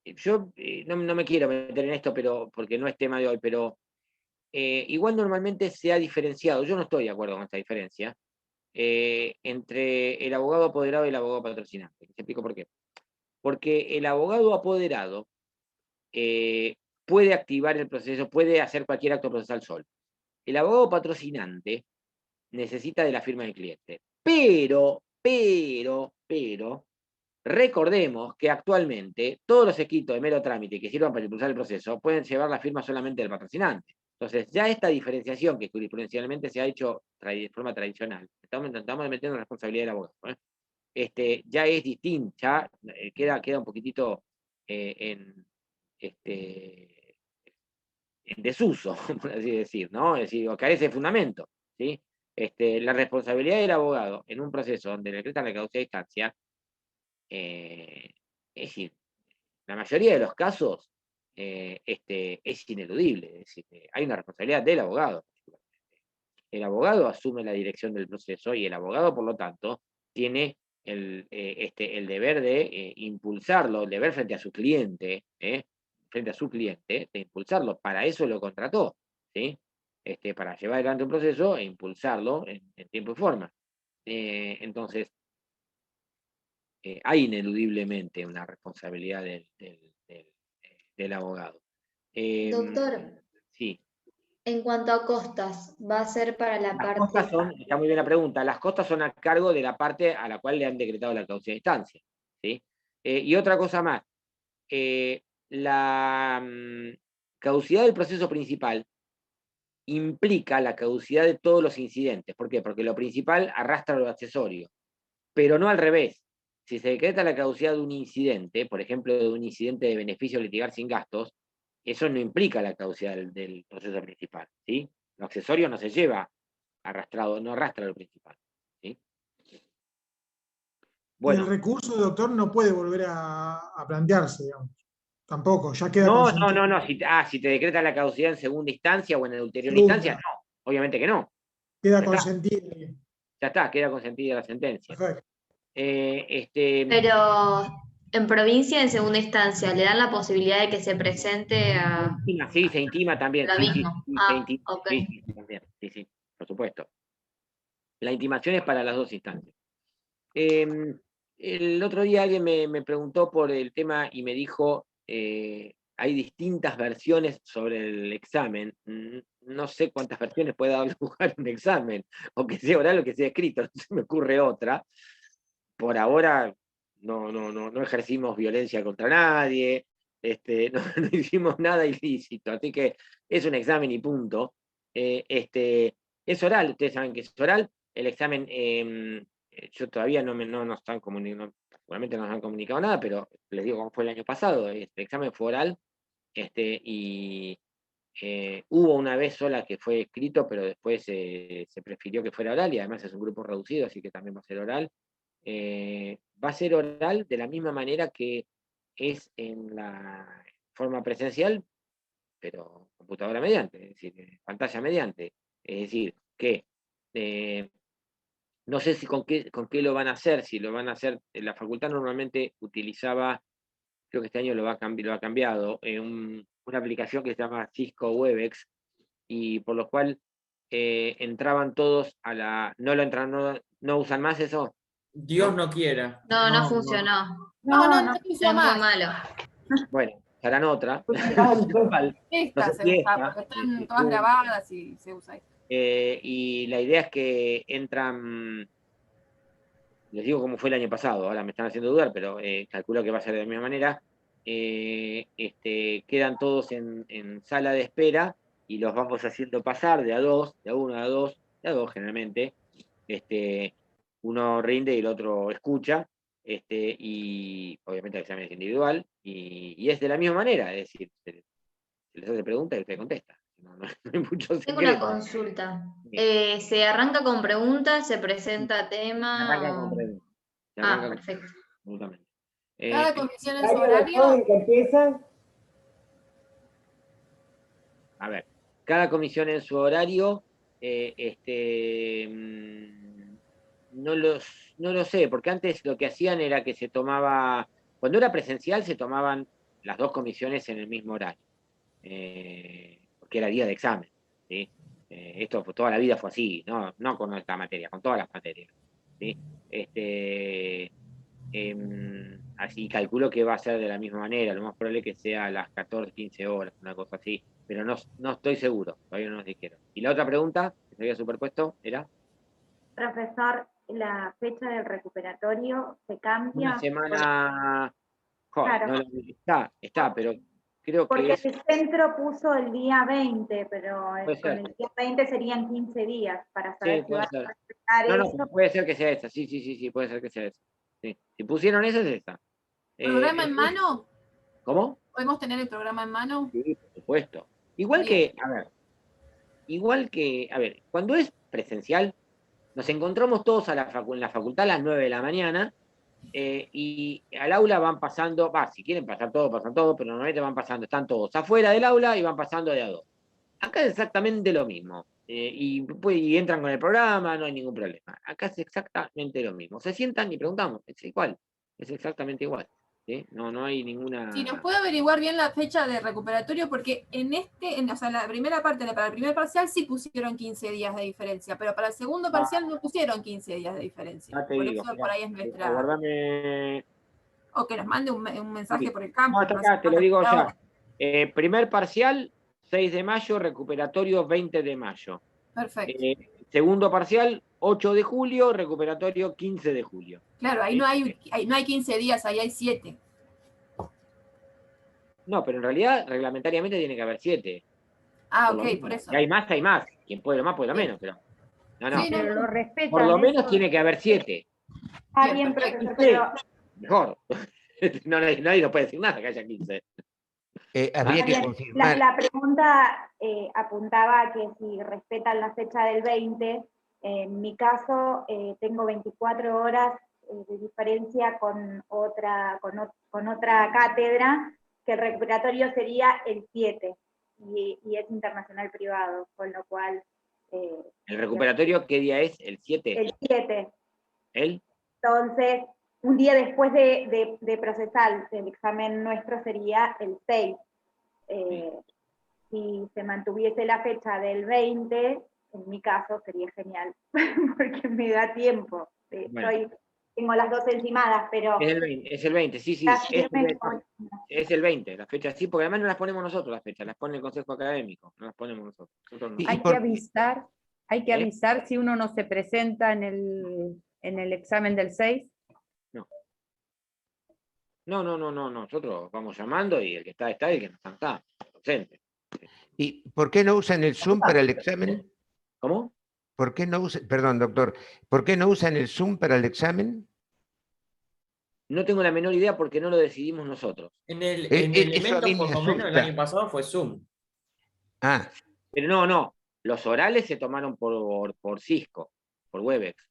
Yo no me quiero meter en esto, porque no es tema de hoy, pero igual normalmente se ha diferenciado, yo no estoy de acuerdo con esta diferencia, entre el abogado apoderado y el abogado patrocinante. Te explico por qué. Porque el abogado apoderado puede activar el proceso, puede hacer cualquier acto procesal solo. El abogado patrocinante necesita de la firma del cliente. Pero, recordemos que actualmente todos los escritos de mero trámite que sirvan para impulsar el proceso pueden llevar la firma solamente del patrocinante. Entonces, ya esta diferenciación que jurisprudencialmente se ha hecho de forma tradicional, estamos metiendo la responsabilidad del abogado, ya es distinta, ya queda un poquitito en desuso, por así decir, ¿no? Es decir, o carece de fundamento, ¿sí? La responsabilidad del abogado en un proceso donde le decretan la caducidad de instancia, es decir, la mayoría de los casos es ineludible, es decir, hay una responsabilidad del abogado. El abogado asume la dirección del proceso y el abogado, por lo tanto, tiene el deber de impulsarlo, el deber frente a su cliente, de impulsarlo. Para eso lo contrató, ¿sí? Para llevar adelante un proceso e impulsarlo en tiempo y forma. Entonces, hay ineludiblemente una responsabilidad del abogado. Doctor, Sí. en cuanto a costas, ¿va a ser para la Las parte...? costas está muy bien la pregunta, las costas son a cargo de la parte a la cual le han decretado la caducidad de instancia, ¿sí? Y otra cosa más, la caducidad del proceso principal implica la caducidad de todos los incidentes. ¿Por qué? Porque lo principal arrastra lo accesorio, pero no al revés. Si se decreta la caducidad de un incidente, por ejemplo, de un incidente de beneficio litigar sin gastos, eso no implica la caducidad del proceso principal, ¿sí? Lo accesorio no se lleva arrastrado, no arrastra lo principal, ¿sí? Bueno. El recurso, doctor, no puede volver a plantearse, digamos. Tampoco, ya queda consentido. No. Si te decreta la caducidad en segunda instancia o en ulterior instancia, no. Obviamente que no. Queda consentido. Ya está, queda consentida la sentencia. Perfecto. Pero en provincia, en segunda instancia, ¿le dan la posibilidad de que se presente a...? Sí, se intima también. Lo mismo. Okay. Sí, por supuesto. La intimación es para las dos instancias. El otro día alguien me preguntó por el tema y me dijo, hay distintas versiones sobre el examen. No sé cuántas versiones puede dar lugar un examen, o que sea oral o que sea escrito, no se me ocurre otra. Por ahora no ejercimos violencia contra nadie, no hicimos nada ilícito, así que es un examen y punto. Es oral, ustedes saben que es oral. El examen, yo todavía no nos están comunicando, seguramente no nos han comunicado nada, pero les digo cómo fue el año pasado. El examen fue oral, y hubo una vez sola que fue escrito, pero después se prefirió que fuera oral, y además es un grupo reducido, así que también va a ser oral. Va a ser oral de la misma manera que es en la forma presencial, pero computadora mediante, es decir, pantalla mediante. Es decir, que no sé si con qué lo van a hacer, si lo van a hacer, la facultad normalmente utilizaba, creo que este año lo ha cambiado, una aplicación que se llama Cisco Webex, y por lo cual entraban todos a la... ¿No usan más eso? Dios no quiera. No funcionó. No funcionó más. Malo. Bueno, harán otra. Esta se usa, porque están todas grabadas y se usa. y la idea es que entran, les digo cómo fue el año pasado, ahora me están haciendo dudar, pero calculo que va a ser de la misma manera, quedan todos en sala de espera y los vamos haciendo pasar de a dos, de a uno, de a dos generalmente. Uno rinde y el otro escucha, y obviamente el examen es individual, y es de la misma manera, es decir, se les hace preguntas y usted contesta. No hay mucho Tengo una secreto. consulta. Sí. ¿Se arranca con preguntas? ¿Se presenta tema? Arranca con preguntas. Perfecto. Absolutamente. ¿Cada comisión en su horario? empieza? A ver, cada comisión en su horario, no lo sé, porque antes lo que hacían era que se tomaba, cuando era presencial se tomaban las dos comisiones en el mismo horario, porque era día de examen, ¿sí? Esto toda la vida fue así, no con esta materia, con todas las materias, ¿sí? Así calculo que va a ser de la misma manera, lo más probable es que sea a las 14, 15 horas, una cosa así, pero no estoy seguro, todavía no nos dijeron. Y la otra pregunta, que se había superpuesto, era... Profesor, ¿la fecha del recuperatorio se cambia? Una semana... Joder, Claro. Está, pero creo que Porque es... el centro puso el día 20, pero Puede con ser. el día 20 serían 15 días para saber Sí, si van puede a ser. respetar eso. No, puede ser que sea esa, sí, puede ser que sea esa. Sí. Si pusieron esa, es esa. ¿Programa en mano? ¿Cómo? ¿Podemos tener el programa en mano? Sí, por supuesto. Igual Bien. a ver, cuando es presencial, nos encontramos todos en la facultad a las 9 de la mañana, y al aula van pasando, si quieren pasar todos, pasan todos, pero normalmente van pasando, están todos afuera del aula y van pasando de a dos. Acá es exactamente lo mismo, y entran con el programa, no hay ningún problema. Acá es exactamente lo mismo. Se sientan y preguntamos, es igual, es exactamente igual. ¿Sí? No hay ninguna... Si nos puede averiguar bien la fecha de recuperatorio, porque o sea, la primera parte, para el primer parcial sí pusieron 15 días de diferencia, pero para el segundo parcial no pusieron 15 días de diferencia. Ya te Por digo, eso mirá, por ahí es nuestra... aguardame. O que nos mande un mensaje Sí. por el campo. No, está acá, te lo digo ya. Primer parcial, 6 de mayo, recuperatorio 20 de mayo. Perfecto. Segundo parcial, 8 de julio, recuperatorio 15 de julio. Claro, ahí no hay 15 días, ahí hay 7. No, pero en realidad, reglamentariamente tiene que haber 7. Ok, por eso. Si hay más, hay más. Quien puede lo más, puede lo menos, pero... No. Sí, Pero lo respetan. Por lo menos eso. tiene que haber 7. Está Bien, bien, perfecto. profesor, pero Mejor. Nadie nos puede decir nada que haya 15. Habría que bien, confirmar. la pregunta apuntaba a que si respetan la fecha del 20, en mi caso tengo 24 horas de diferencia con otra cátedra, que el recuperatorio sería el 7, y es internacional privado, con lo cual... ¿El recuperatorio qué día es? ¿El 7? El 7. ¿El? Entonces, un día después de procesar el examen nuestro sería el 6. Si se mantuviese la fecha del 20, en mi caso sería genial, porque me da tiempo. Bueno. Tengo las dos encimadas, pero... Es el 20, sí. Es el 20, la fecha sí, porque además no las ponemos nosotros las fechas, las pone el Consejo Académico, no las ponemos nosotros. No. Hay que avisar si uno no se presenta en el examen del 6. No, nosotros vamos llamando y el que está, y el que no está, presente. ¿Y por qué no usan el Zoom para el examen? ¿Cómo? ¿Por qué no usan, perdón, doctor, ¿por qué no usan el Zoom para el examen? No tengo la menor idea porque no lo decidimos nosotros. En el eso a elemento, mí por me lo menos, el asusta. año pasado fue Zoom. Ah, Pero no, los orales se tomaron por Cisco, por Webex.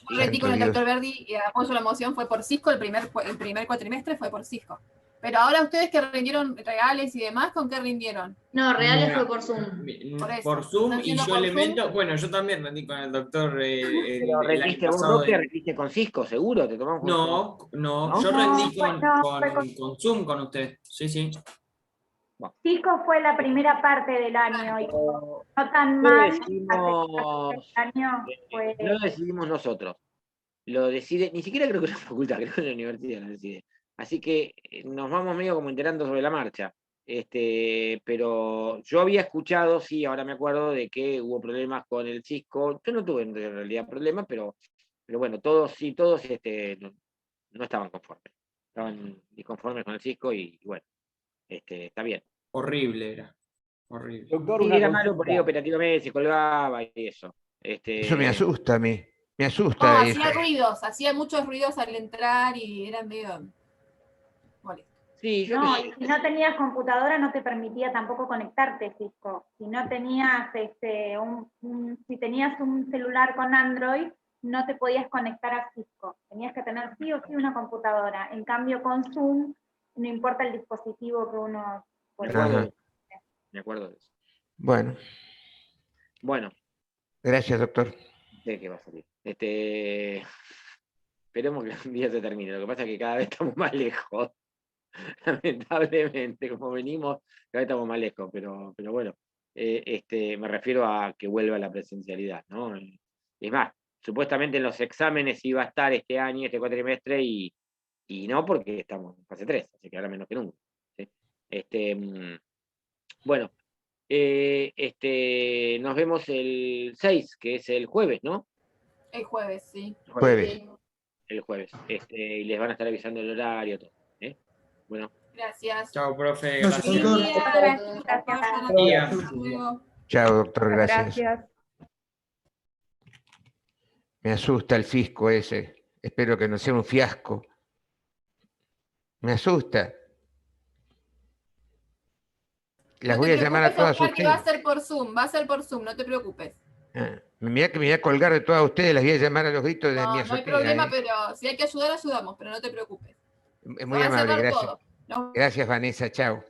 Yo rendí con el Santo doctor Dios. Verdi y apoyo la moción fue por Cisco, el primer cuatrimestre fue por Cisco. Pero ahora ustedes que rindieron reales y demás, ¿con qué rindieron? No, reales fue por Zoom. Por Zoom, ¿Están y yendo yo por elemento, Zoom? bueno, yo también rendí con el doctor Pero el año rendiste vos, pasado. Roque, rendiste con Cisco, seguro, te tomamos No, ¿No? yo rendí fue con Zoom con usted. Sí. Cisco fue la primera parte del año, y no tan No mal, lo decidimos nosotros. Lo decide, ni siquiera creo que la facultad, creo que la universidad lo decide. Así que nos vamos medio como enterando sobre la marcha. Pero yo había escuchado, sí, ahora me acuerdo de que hubo problemas con el Cisco. Yo no tuve en realidad problemas, pero bueno, todos no estaban conformes. Estaban disconformes con el Cisco y bueno, está bien. Horrible era. Horrible. Doctor, Sí, una era malo porque consulta. operativamente se colgaba y eso. Eso me asusta a mí. Me No, asusta eso. hacía muchos ruidos al entrar y era medio molesto. Sí, yo No, y si no tenías computadora no te permitía tampoco conectarte, Cisco. Si no tenías si tenías un celular con Android, no te podías conectar a Cisco. Tenías que tener sí o sí una computadora. En cambio, con Zoom, no importa el dispositivo que uno me pueda. acuerdo, Ajá. me acuerdo de eso. Bueno, Bueno, gracias, doctor. sé que va a salir. Esperemos que un día se termine. Lo que pasa es que cada vez estamos más lejos. Lamentablemente, como venimos, cada vez estamos más lejos, pero bueno, me refiero a que vuelva la presencialidad, ¿no? Es más, supuestamente en los exámenes iba a estar este año, este cuatrimestre, y no porque estamos en fase 3, así que ahora menos que nunca. ¿Sí? Bueno, nos vemos el 6, que es el jueves, ¿no? El jueves, sí. Jueves. El jueves. Y les van a estar avisando el horario, todo. Bueno. Gracias. Chao, profe. Gracias, Gracias. doctor. Gracias. Día. Hasta luego. Chao, doctor, gracias. Gracias. Me asusta el fisco ese. Espero que no sea un fiasco. Me asusta. Las No voy te a llamar a preocupes, todas Oscar, que va a ustedes. ser por Zoom, no te preocupes. Mirá que me voy a colgar de todas ustedes, las voy a llamar a los gritos de mi No, no hay azotea. problema, pero si hay que ayudar, ayudamos, pero no te preocupes. Muy Lo van a amable, cerrar gracias. todo. Nos Gracias, Vanessa, chao.